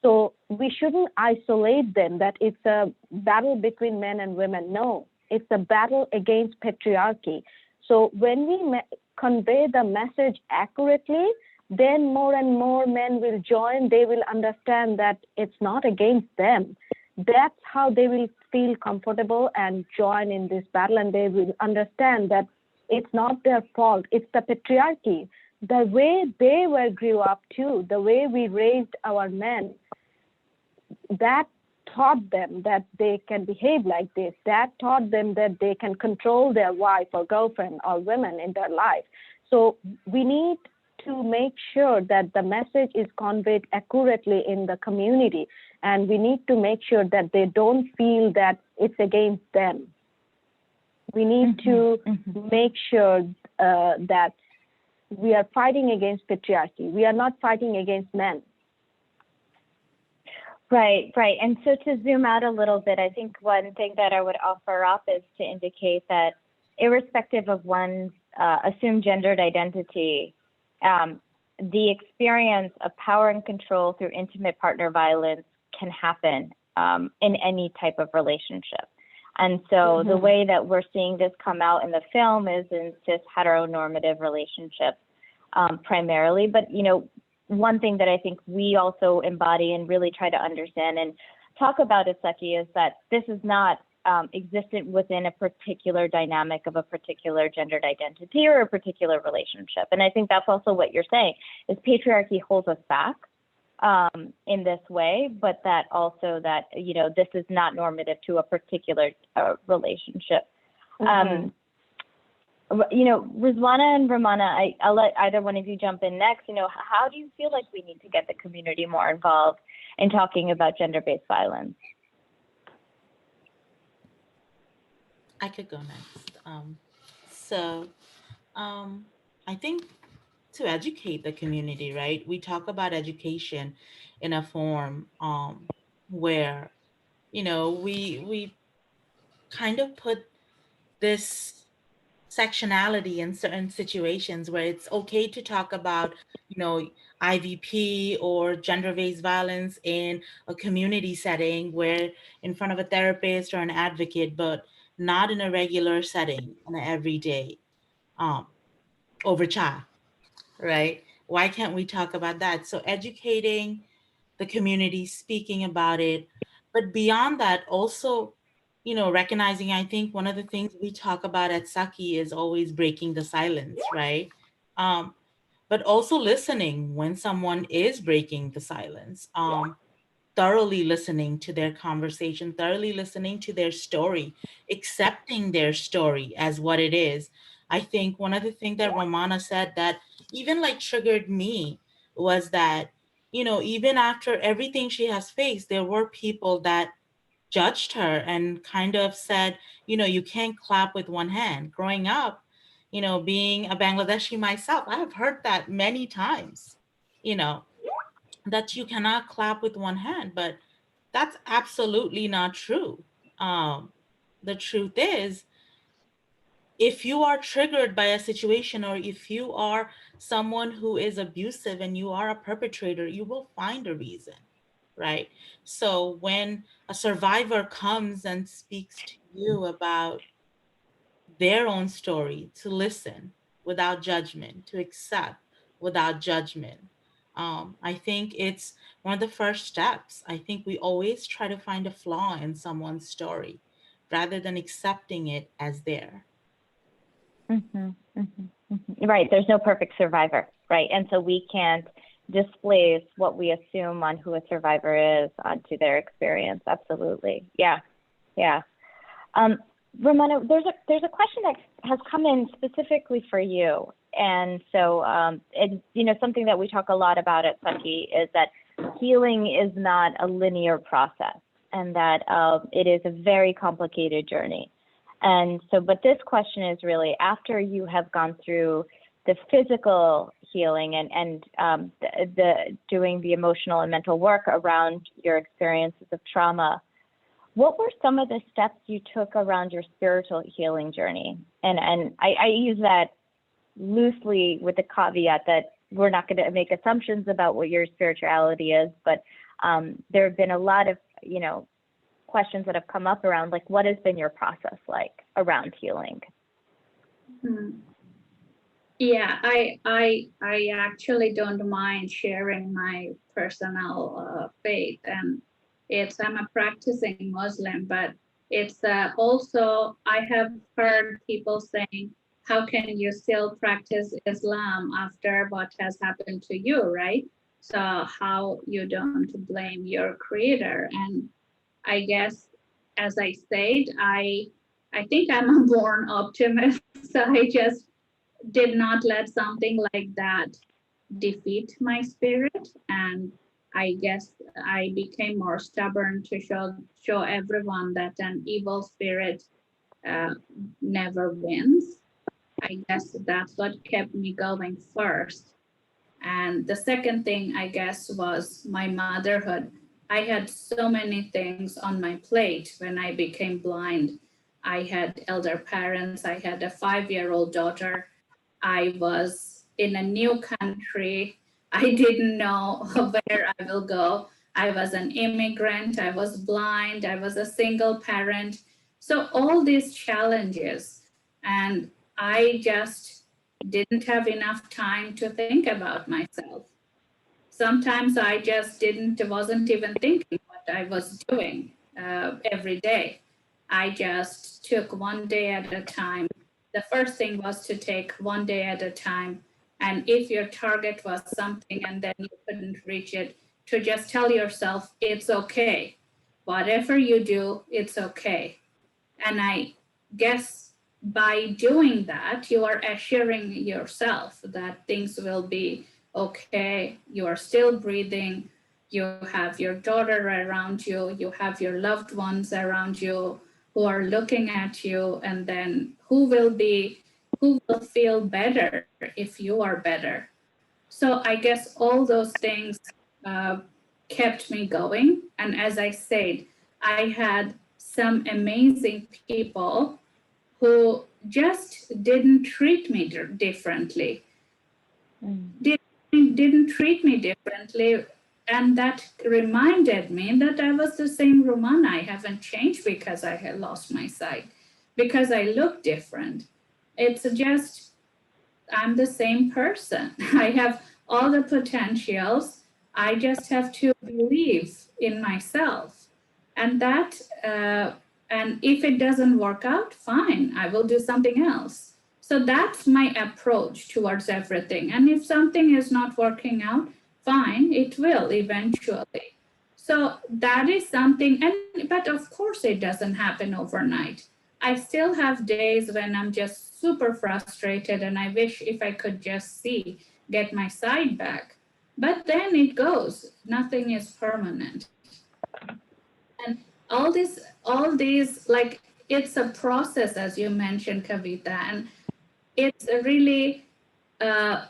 So we shouldn't isolate them that it's a battle between men and women. No, it's a battle against patriarchy. So when we convey the message accurately, then more and more men will join. They will understand that it's not against them. That's how they will feel comfortable and join in this battle. And they will understand that it's not their fault. It's the patriarchy. The way they grew up too, the way we raised our men, that taught them that they can behave like this. That taught them that they can control their wife or girlfriend or women in their life. So we need to make sure that the message is conveyed accurately in the community. And we need to make sure that they don't feel that it's against them. We need to make sure that we are fighting against patriarchy. We are not fighting against men. Right, right. And so to zoom out a little bit, I think one thing that I would offer up is to indicate that irrespective of one's assumed gendered identity, the experience of power and control through intimate partner violence can happen in any type of relationship. And so the way that we're seeing this come out in the film is in cis heteronormative relationships primarily. But, one thing that I think we also embody and really try to understand and talk about as Sakhi is that this is not existent within a particular dynamic of a particular gendered identity or a particular relationship. And I think that's also what you're saying is patriarchy holds us back in this way, but that also that, this is not normative to a particular relationship. Rezowana and Rumana, I'll let either one of you jump in next. How do you feel like we need to get the community more involved in talking about gender-based violence? I could go next. I think to educate the community, right? We talk about education in a form where, we kind of put this sectionality in certain situations where it's okay to talk about, IVP or gender-based violence in a community setting where in front of a therapist or an advocate, but not in a regular setting on an everyday over chat, right? Why can't we talk about that? So educating the community, speaking about it, but beyond that, also, recognizing, I think one of the things we talk about at Sakhi is always breaking the silence, right? but also listening when someone is breaking the silence, thoroughly listening to their conversation, thoroughly listening to their story, accepting their story as what it is. I think one of the things that Romana said that even like triggered me was that, you know, even after everything she has faced, there were people that judged her and kind of said, you know, you can't clap with one hand. Growing up, you know, being a Bangladeshi myself, I have heard that many times, you know, that you cannot clap with one hand, but that's absolutely not true. The truth is, if you are triggered by a situation, or if you are someone who is abusive and you are a perpetrator, you will find a reason, right? So when a survivor comes and speaks to you about their own story, to listen without judgment, to accept without judgment. I think it's one of the first steps. I think we always try to find a flaw in someone's story rather than accepting it as there. Right. There's no perfect survivor, right? And so we can't displace what we assume on who a survivor is onto their experience. Absolutely. Yeah. Yeah. Rumana, there's a question that has come in specifically for you. And so it's, you know, something that we talk a lot about at Sakhi is that healing is not a linear process, and that it is a very complicated journey. And so, but this question is really after you have gone through the physical healing and the doing the emotional and mental work around your experiences of trauma, what were some of the steps you took around your spiritual healing journey? And I use that loosely with the caveat that we're not going to make assumptions about what your spirituality is, but there have been a lot of, you know, questions that have come up around, like, what has been your process like around healing? Yeah, I actually don't mind sharing my personal faith, and I'm a practicing Muslim, but it's also, I have heard people saying, how can you still practice Islam after what has happened to you, right? So how you don't blame your creator? And I guess, as I said, I think I'm a born optimist. So I just did not let something like that defeat my spirit. And I guess I became more stubborn to show everyone that an evil spirit never wins. I guess that's what kept me going first. And the second thing, I guess, was my motherhood. I had so many things on my plate when I became blind. I had elder parents. I had a 5-year-old daughter. I was in a new country. I didn't know where I will go. I was an immigrant. I was blind. I was a single parent. So all these challenges, and I just didn't have enough time to think about myself. Sometimes I just wasn't even thinking what I was doing every day. I just took one day at a time. The first thing was to take one day at a time. And if your target was something and then you couldn't reach it, to just tell yourself, it's okay. Whatever you do, it's okay. And I guess by doing that, you are assuring yourself that things will be okay. You are still breathing. You have your daughter around you. You have your loved ones around you who are looking at you. And then who will feel better if you are better? So I guess all those things kept me going. And as I said, I had some amazing people who just didn't treat me differently. Didn't treat me differently. And that reminded me that I was the same Rumana. I haven't changed because I had lost my sight, because I look different. It's just, I'm the same person. I have all the potentials. I just have to believe in myself. And that, and if it doesn't work out, fine, I will do something else. So that's my approach towards everything. And if something is not working out, fine, it will eventually. So that is something, but of course it doesn't happen overnight. I still have days when I'm just super frustrated and I wish if I could just get my sight back. But then it goes, nothing is permanent. And all these, like, it's a process, as you mentioned, Kavita, and it's really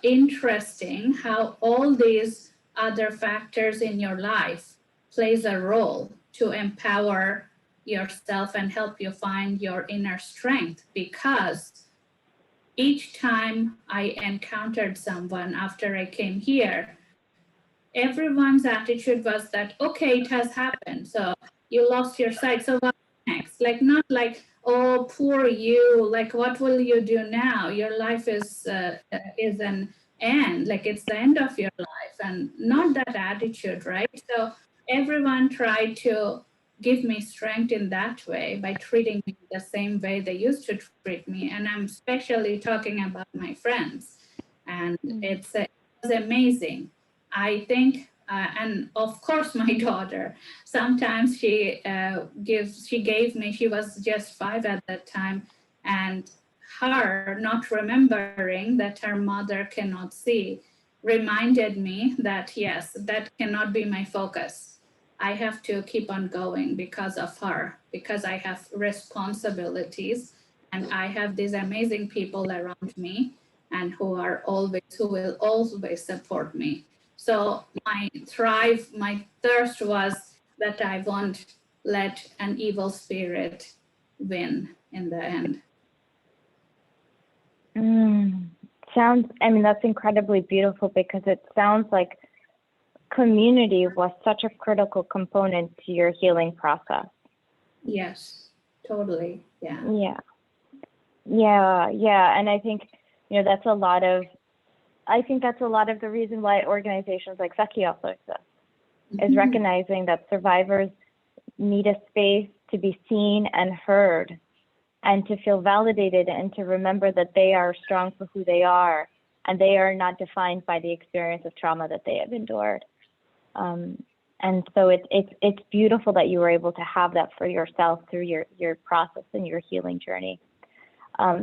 interesting how all these other factors in your life plays a role to empower yourself and help you find your inner strength, because each time I encountered someone after I came here, everyone's attitude was that, okay, it has happened. So you lost your sight. So what's next? Like, not like, oh, poor you. Like, what will you do now? Your life is an end. Like, it's the end of your life, and not that attitude, right? So everyone tried to give me strength in that way by treating me the same way they used to treat me. And I'm especially talking about my friends. And it was amazing. I think, and of course, my daughter, sometimes she gave me, she was just 5 at that time, and her not remembering that her mother cannot see reminded me that, yes, that cannot be my focus. I have to keep on going because of her, because I have responsibilities and I have these amazing people around me and who will always support me. So my thirst was that I won't let an evil spirit win in the end. That's incredibly beautiful, because it sounds like community was such a critical component to your healing process. Yes, totally. Yeah. And I think, that's a lot of the reason why organizations like Sakhi also exist, is recognizing that survivors need a space to be seen and heard, and to feel validated, and to remember that they are strong for who they are, and they are not defined by the experience of trauma that they have endured. And so it's beautiful that you were able to have that for yourself through your process and your healing journey.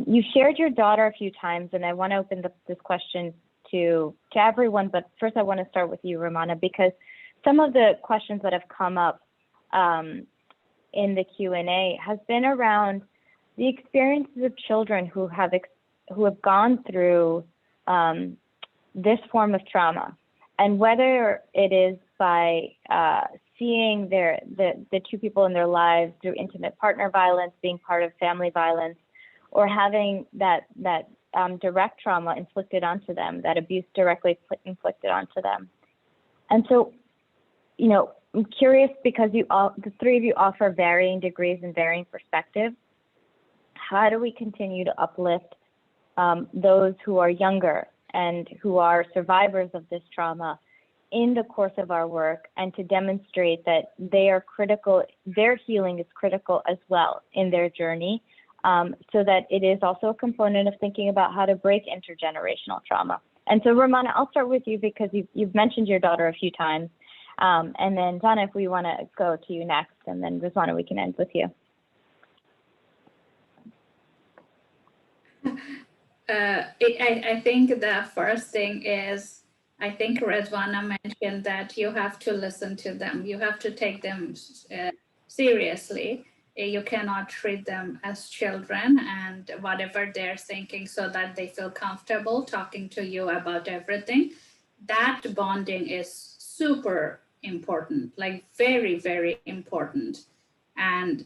You shared your daughter a few times, and I want to open this question to everyone, but first I want to start with you, Rumana, because some of the questions that have come up in the Q&A has been around the experiences of children who have gone through this form of trauma, and whether it is by seeing the two people in their lives through intimate partner violence, being part of family violence, or having that direct trauma inflicted onto them, that abuse directly inflicted onto them. And so, I'm curious, because the three of you offer varying degrees and varying perspectives. How do we continue to uplift those who are younger and who are survivors of this trauma in the course of our work, and to demonstrate that they are critical, their healing is critical as well in their journey, so that it is also a component of thinking about how to break intergenerational trauma. And so, Rumana, I'll start with you, because you've mentioned your daughter a few times. And then, Zana, if we want to go to you next, and then Rezowana, we can end with you. I think the first thing is, I think Rezowana mentioned that you have to listen to them. You have to take them seriously. You cannot treat them as children and whatever they're thinking, so that they feel comfortable talking to you about everything. That bonding is super important, like very, very important. And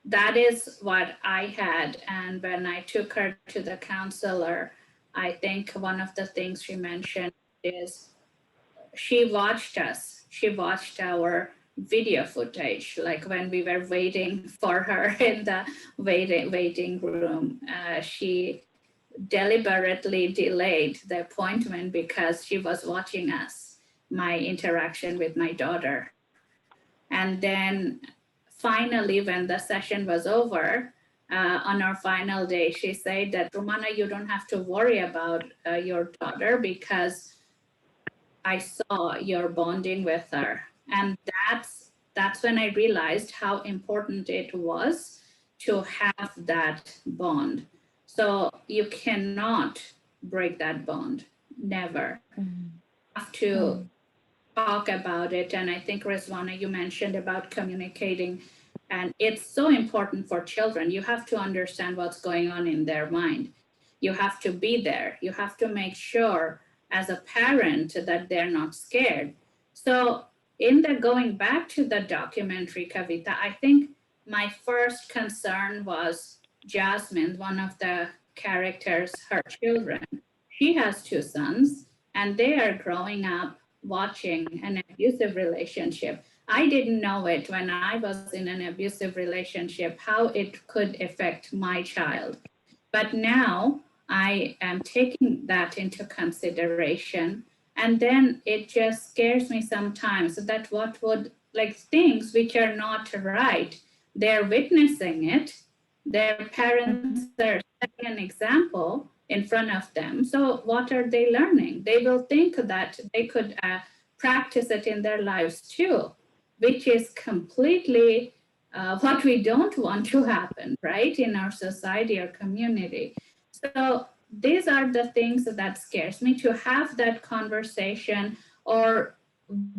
that is what I had. And when I took her to the counselor, I think one of the things she mentioned is she watched us. She watched our video footage, like when we were waiting for her in the waiting room. She deliberately delayed the appointment because she was watching us, my interaction with my daughter. And then finally, when the session was over, on our final day, she said that, Rumana, you don't have to worry about your daughter because I saw your bonding with her. And that's when I realized how important it was to have that bond. So you cannot break that bond, never. Mm-hmm. Have to talk about it. And I think, Rezowana, you mentioned about communicating, and it's so important for children. You have to understand what's going on in their mind. You have to be there. You have to make sure as a parent that they're not scared. So in the going back to the documentary, Kavita, I think my first concern was Jasmine, one of the characters, her children. She has two sons and they are growing up watching an abusive relationship. I didn't know it when I was in an abusive relationship, how it could affect my child. But now I am taking that into consideration. And then it just scares me sometimes that what would, like, things which are not right, they're witnessing it. Their parents are setting an example in front of them. So what are they learning? They will think that they could practice it in their lives too, which is completely what we don't want to happen, right, in our society or community. So these are the things that scares me, to have that conversation, or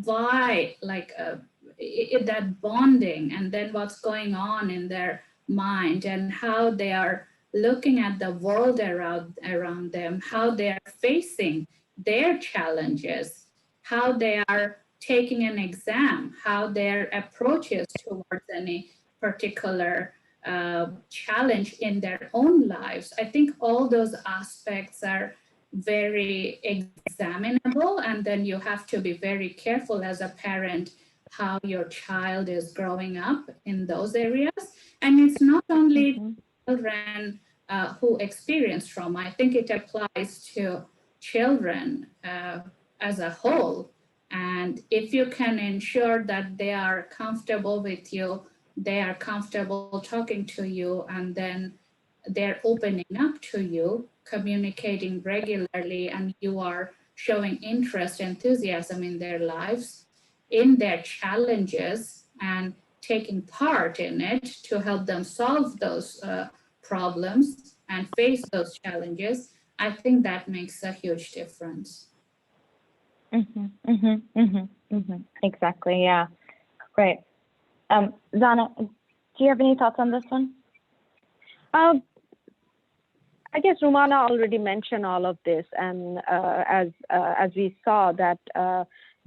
why, like that bonding, and then what's going on in their mind and how they are looking at the world around them, how they are facing their challenges, how they are taking an exam, how their approaches towards any particular challenge in their own lives. I think all those aspects are very examinable, and then you have to be very careful as a parent how your child is growing up in those areas. And it's not only children who experience trauma. I think it applies to children as a whole. And if you can ensure that they are comfortable with you, they are comfortable talking to you, and then they're opening up to you, communicating regularly, and you are showing interest, enthusiasm in their lives, in their challenges, and taking part in it to help them solve those problems and face those challenges, I think that makes a huge difference. Exactly. Yeah. Great. Zana, do you have any thoughts on this one? I guess Rumana already mentioned all of this, and as we saw that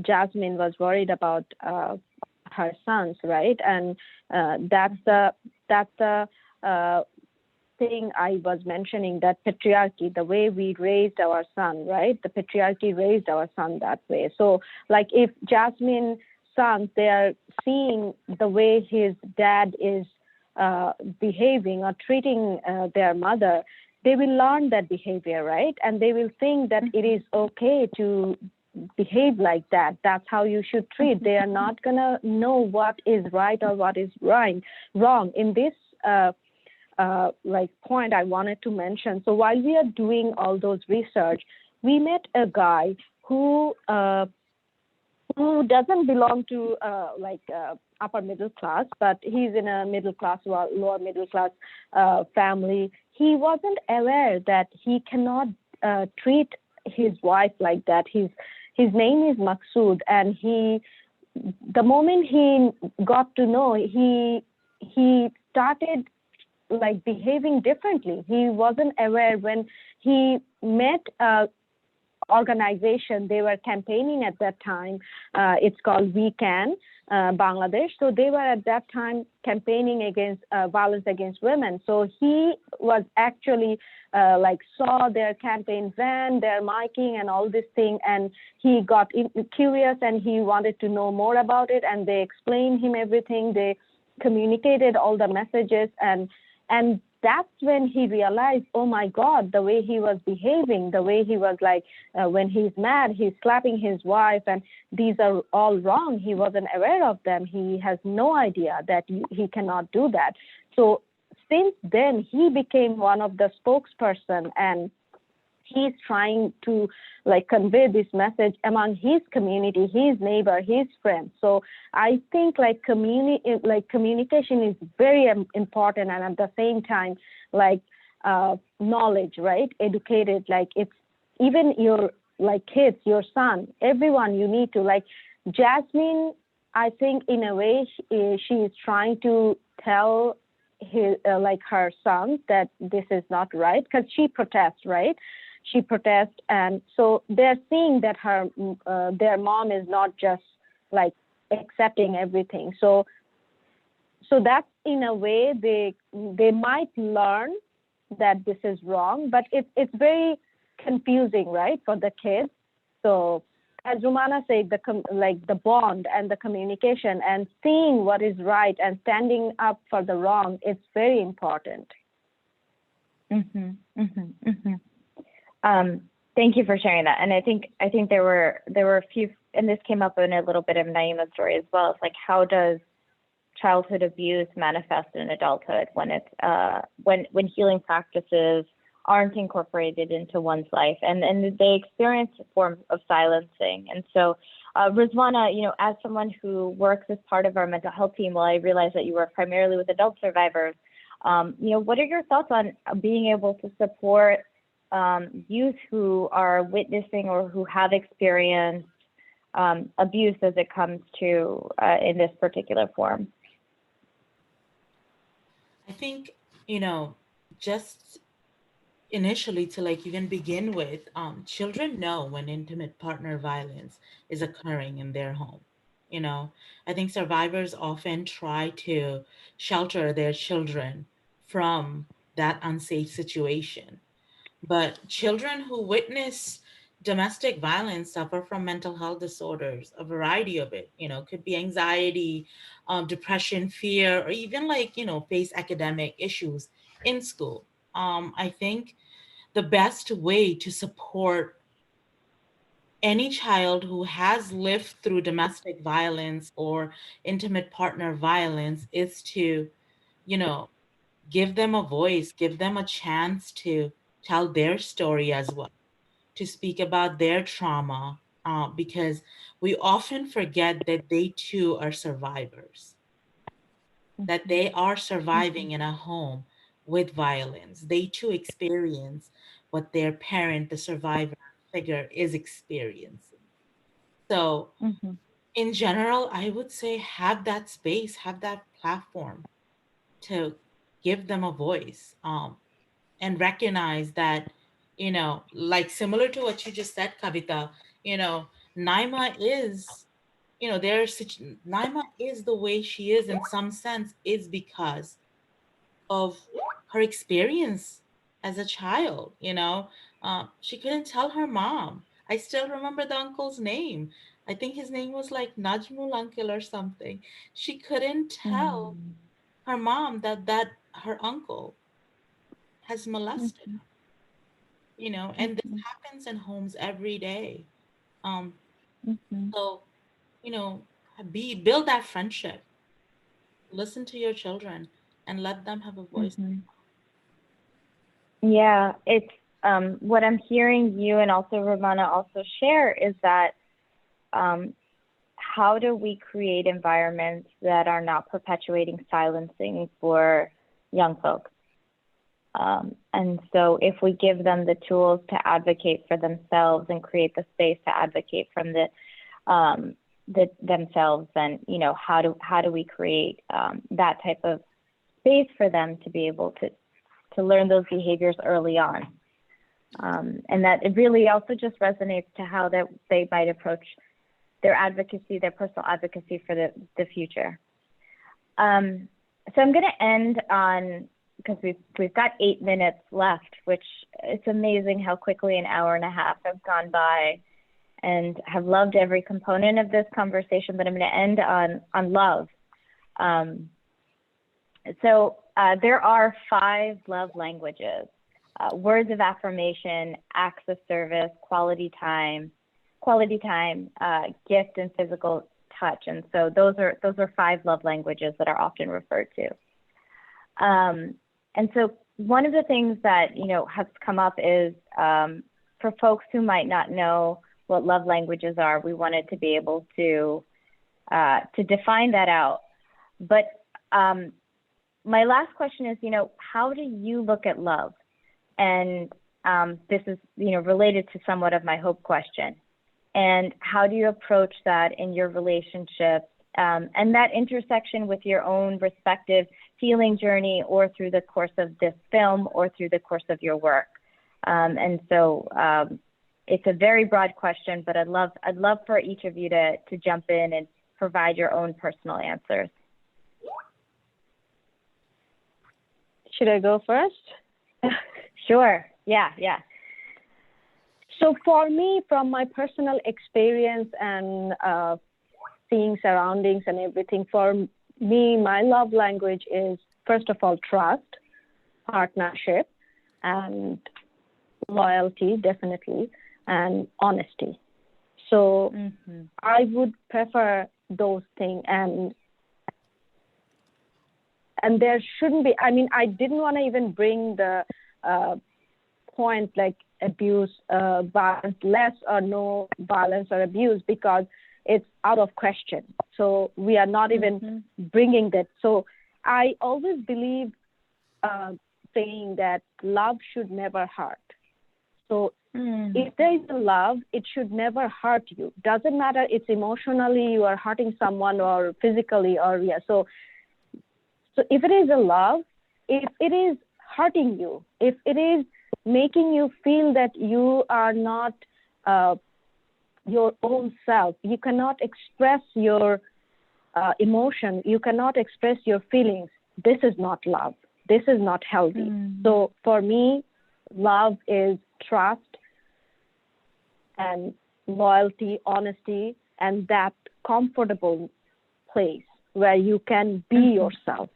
Jasmine was worried about her sons, right? And that's the thing I was mentioning, that patriarchy, the way we raised our son, right? The patriarchy raised our son that way. So, like, if Jasmine's sons, they are seeing the way his dad is behaving or treating their mother, they will learn that behavior, right? And they will think that it is okay to behave like that. That's how you should treat. They are not gonna know what is right or what is wrong. In this point I wanted to mention. So while we are doing all those research, we met a guy who doesn't belong to upper middle class, but he's in a middle class or lower middle class family. He wasn't aware that he cannot treat his wife like that. His name is Maqsood, and the moment he got to know, he started like behaving differently. He wasn't aware when he met a organization. They were campaigning at that time. It's called We Can Bangladesh. So they were at that time campaigning against violence against women. So he was actually saw their campaign van, their miking and all this thing, and he got curious and he wanted to know more about it. And they explained him everything. They communicated all the messages, and that's when he realized, oh my God, the way he was behaving, the way he was when he's mad, he's slapping his wife, and these are all wrong. He wasn't aware of them. He has no idea that he cannot do that. So since then, he became one of the spokesperson, and he's trying to like convey this message among his community, his neighbor, his friends. So I think like communication is very important, and at the same time, like knowledge, right? Educated, like it's even your like kids, your son, everyone you need to like. Jasmine, I think in a way she is trying to tell his like her son that this is not right, because she protests, right? She protests, and so they're seeing that her their mom is not just like accepting everything. So that's in a way they might learn that this is wrong, but it's very confusing, right, for the kids. So as Rumana said, the bond and the communication and seeing what is right and standing up for the wrong is very important. Thank you for sharing that. And I think there were a few, and this came up in a little bit of Naima's story as well. It's like, how does childhood abuse manifest in adulthood when it's when healing practices aren't incorporated into one's life, and they experience a form of silencing. And so, Rezowana, as someone who works as part of our mental health team, well, I realize that you work primarily with adult survivors. What are your thoughts on being able to support youth who are witnessing or who have experienced abuse as it comes to in this particular form? I think, just initially to like even begin with, children know when intimate partner violence is occurring in their home. I think survivors often try to shelter their children from that unsafe situation. But children who witness domestic violence suffer from mental health disorders, a variety of it, could be anxiety, depression, fear, or even like, face academic issues in school. I think the best way to support any child who has lived through domestic violence or intimate partner violence is to, give them a voice, give them a chance to tell their story as well, to speak about their trauma, because we often forget that they too are survivors, that they are surviving in a home with violence. They too experience what their parent, the survivor figure, is experiencing. So, in general, I would say have that space, have that platform to give them a voice, and recognize that, like similar to what you just said, Kavita, Naima is, Naima is the way she is in some sense is because of her experience as a child. She couldn't tell her mom. I still remember the uncle's name. I think his name was like Najmul uncle or something. She couldn't tell her mom that her uncle has molested her, and this happens in homes every day. Um, so, you know, build that friendship, listen to your children, and let them have a voice. Yeah, it's what I'm hearing you and also Rumana also share is that how do we create environments that are not perpetuating silencing for young folks? And so if we give them the tools to advocate for themselves and create the space to advocate from themselves, then, how do we create that type of space for them to be able to learn those behaviors early on? And that it really also just resonates to how that they might approach their advocacy, their personal advocacy for the future. So I'm going to end on, because we've got 8 minutes left, which it's amazing how quickly an hour and a half has gone by, and have loved every component of this conversation, but I'm going to end on love. So there are 5 love languages: words of affirmation, acts of service, quality time, gift, and physical touch. And so those are 5 love languages that are often referred to. And so one of the things that, has come up is for folks who might not know what love languages are, we wanted to be able to define that out. But my last question is, how do you look at love? And this is, related to somewhat of my hope question. And how do you approach that in your relationship and that intersection with your own respective healing journey, or through the course of this film, or through the course of your work? And so it's a very broad question, but I'd love for each of you to jump in and provide your own personal answers. Should I go first? Sure. Yeah. So for me, from my personal experience and seeing surroundings and everything, for me, my love language is, first of all, trust, partnership, and loyalty, definitely, and honesty. So I would prefer those things, and there shouldn't be, I didn't want to even bring the point like abuse, violence, less or no violence or abuse, because it's out of question. So we are not even bringing that. So I always believe saying that love should never hurt. So if there is a love, it should never hurt you. Doesn't matter it's emotionally you are hurting someone or physically, or So if it is a love, if it is hurting you, if it is making you feel that you are not your own self, you cannot express your emotion, you cannot express your feelings, this is not love. This is not healthy. So for me, love is trust and loyalty, honesty, and that comfortable place where you can be yourself.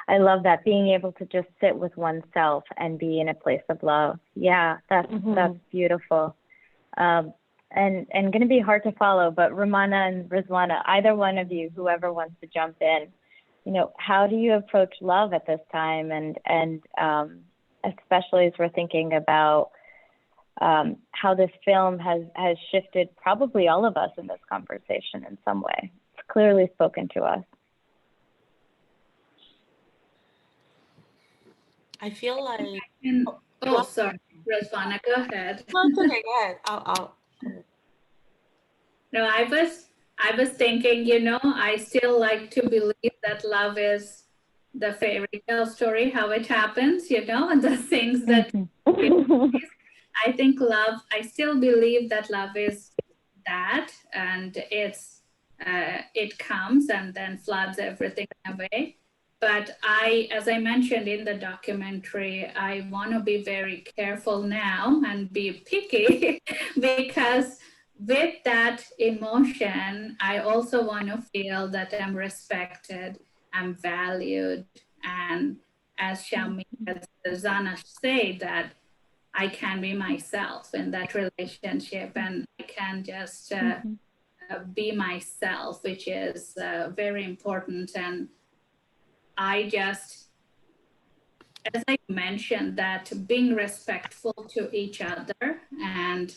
I love that, being able to just sit with oneself and be in a place of love. Yeah, that's beautiful. And going to be hard to follow, but Rumana and Rezowana, either one of you, whoever wants to jump in, how do you approach love at this time? And especially as we're thinking about how this film has shifted probably all of us in this conversation in some way. It's clearly spoken to us. I feel like. Sorry, Rezowana, go ahead. No, it's okay. Go ahead. I'll. No, I was thinking, I still like to believe that love is the fairy tale story, how it happens, and the things that I think love, I still believe that love is that, and it comes and then floods everything away. But as I mentioned in the documentary, I want to be very careful now and be picky because with that emotion, I also want to feel that I'm respected, I'm valued, and as Shammi, as Zana said, that I can be myself in that relationship, and I can just be myself, which is very important. And I just, as I mentioned, that being respectful to each other and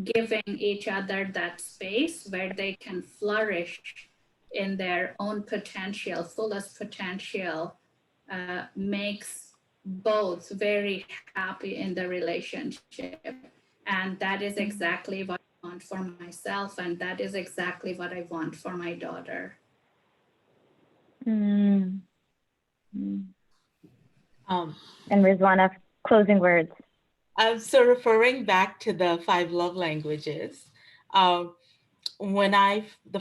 giving each other that space where they can flourish in their own potential, fullest potential, makes both very happy in the relationship. And that is exactly what I want for myself, and that is exactly what I want for my daughter. And Rezowana, closing words. So referring back to the 5 love languages, the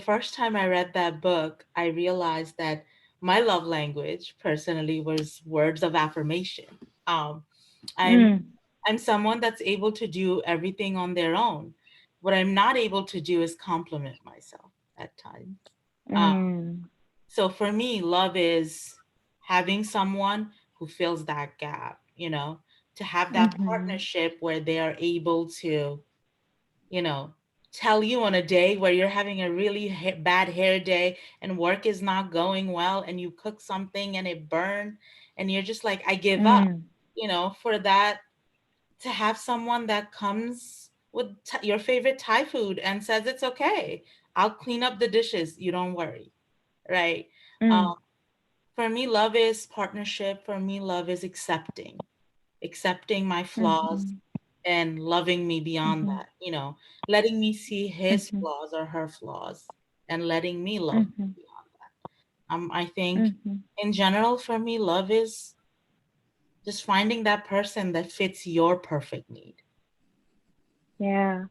first time I read that book, I realized that my love language personally was words of affirmation. I'm someone that's able to do everything on their own. What I'm not able to do is compliment myself at times. So for me, love is having someone who fills that gap, to have that partnership where they are able to, tell you on a day where you're having a really bad hair day and work is not going well, and you cook something and it burned, and you're just like, I give up, for that, to have someone that comes with your favorite Thai food and says, it's okay, I'll clean up the dishes, you don't worry, right? For me, love is partnership. For me, love is accepting my flaws and loving me beyond that, letting me see his flaws or her flaws and letting me love me beyond that. I think in general, for me, love is just finding that person that fits your perfect need. Yeah.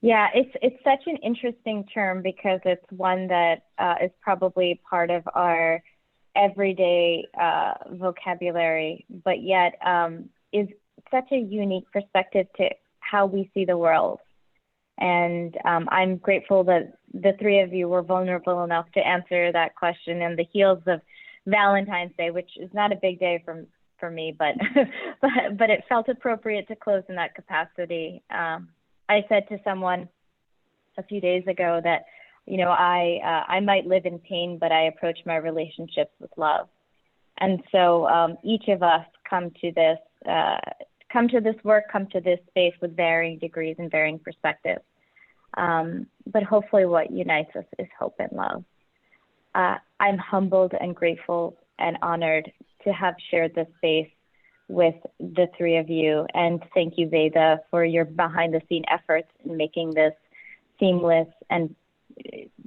It's such an interesting term because it's one that is probably part of our everyday vocabulary, but yet is such a unique perspective to how we see the world. And I'm grateful that the three of you were vulnerable enough to answer that question in the heels of Valentine's Day, which is not a big day for me, but but it felt appropriate to close in that capacity. I said to someone a few days ago that, I might live in pain, but I approach my relationships with love. And so each of us come to this work, come to this space with varying degrees and varying perspectives. But hopefully what unites us is hope and love. I'm humbled and grateful and honored to have shared this space with the three of you. And thank you, Veda, for your behind-the-scene efforts in making this seamless and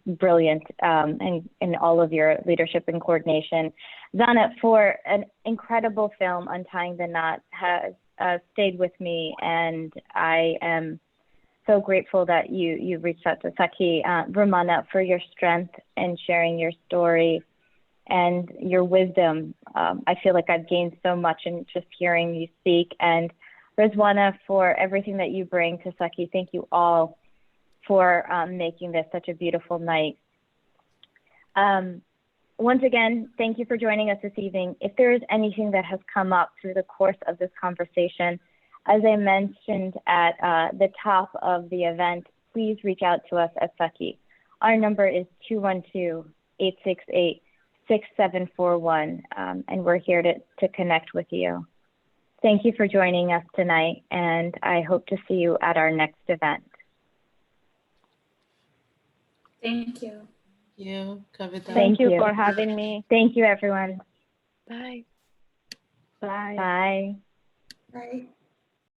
brilliant, and all of your leadership and coordination. Zana, for an incredible film, Untying the Knot has stayed with me, and I am so grateful that you reached out to Sakhi. Rumana, for your strength and sharing your story and your wisdom. I feel like I've gained so much in just hearing you speak. And Rezowana, for everything that you bring to Sakhi. Thank you all for making this such a beautiful night. Once again, thank you for joining us this evening. If there is anything that has come up through the course of this conversation, as I mentioned at the top of the event, please reach out to us at Sakhi. Our number is 212-868-6741, and we're here to connect with you. Thank you for joining us tonight, and I hope to see you at our next event. Thank you. Thank you, Kavita. Thank you for having me. Thank you, everyone. Bye. Bye. Bye.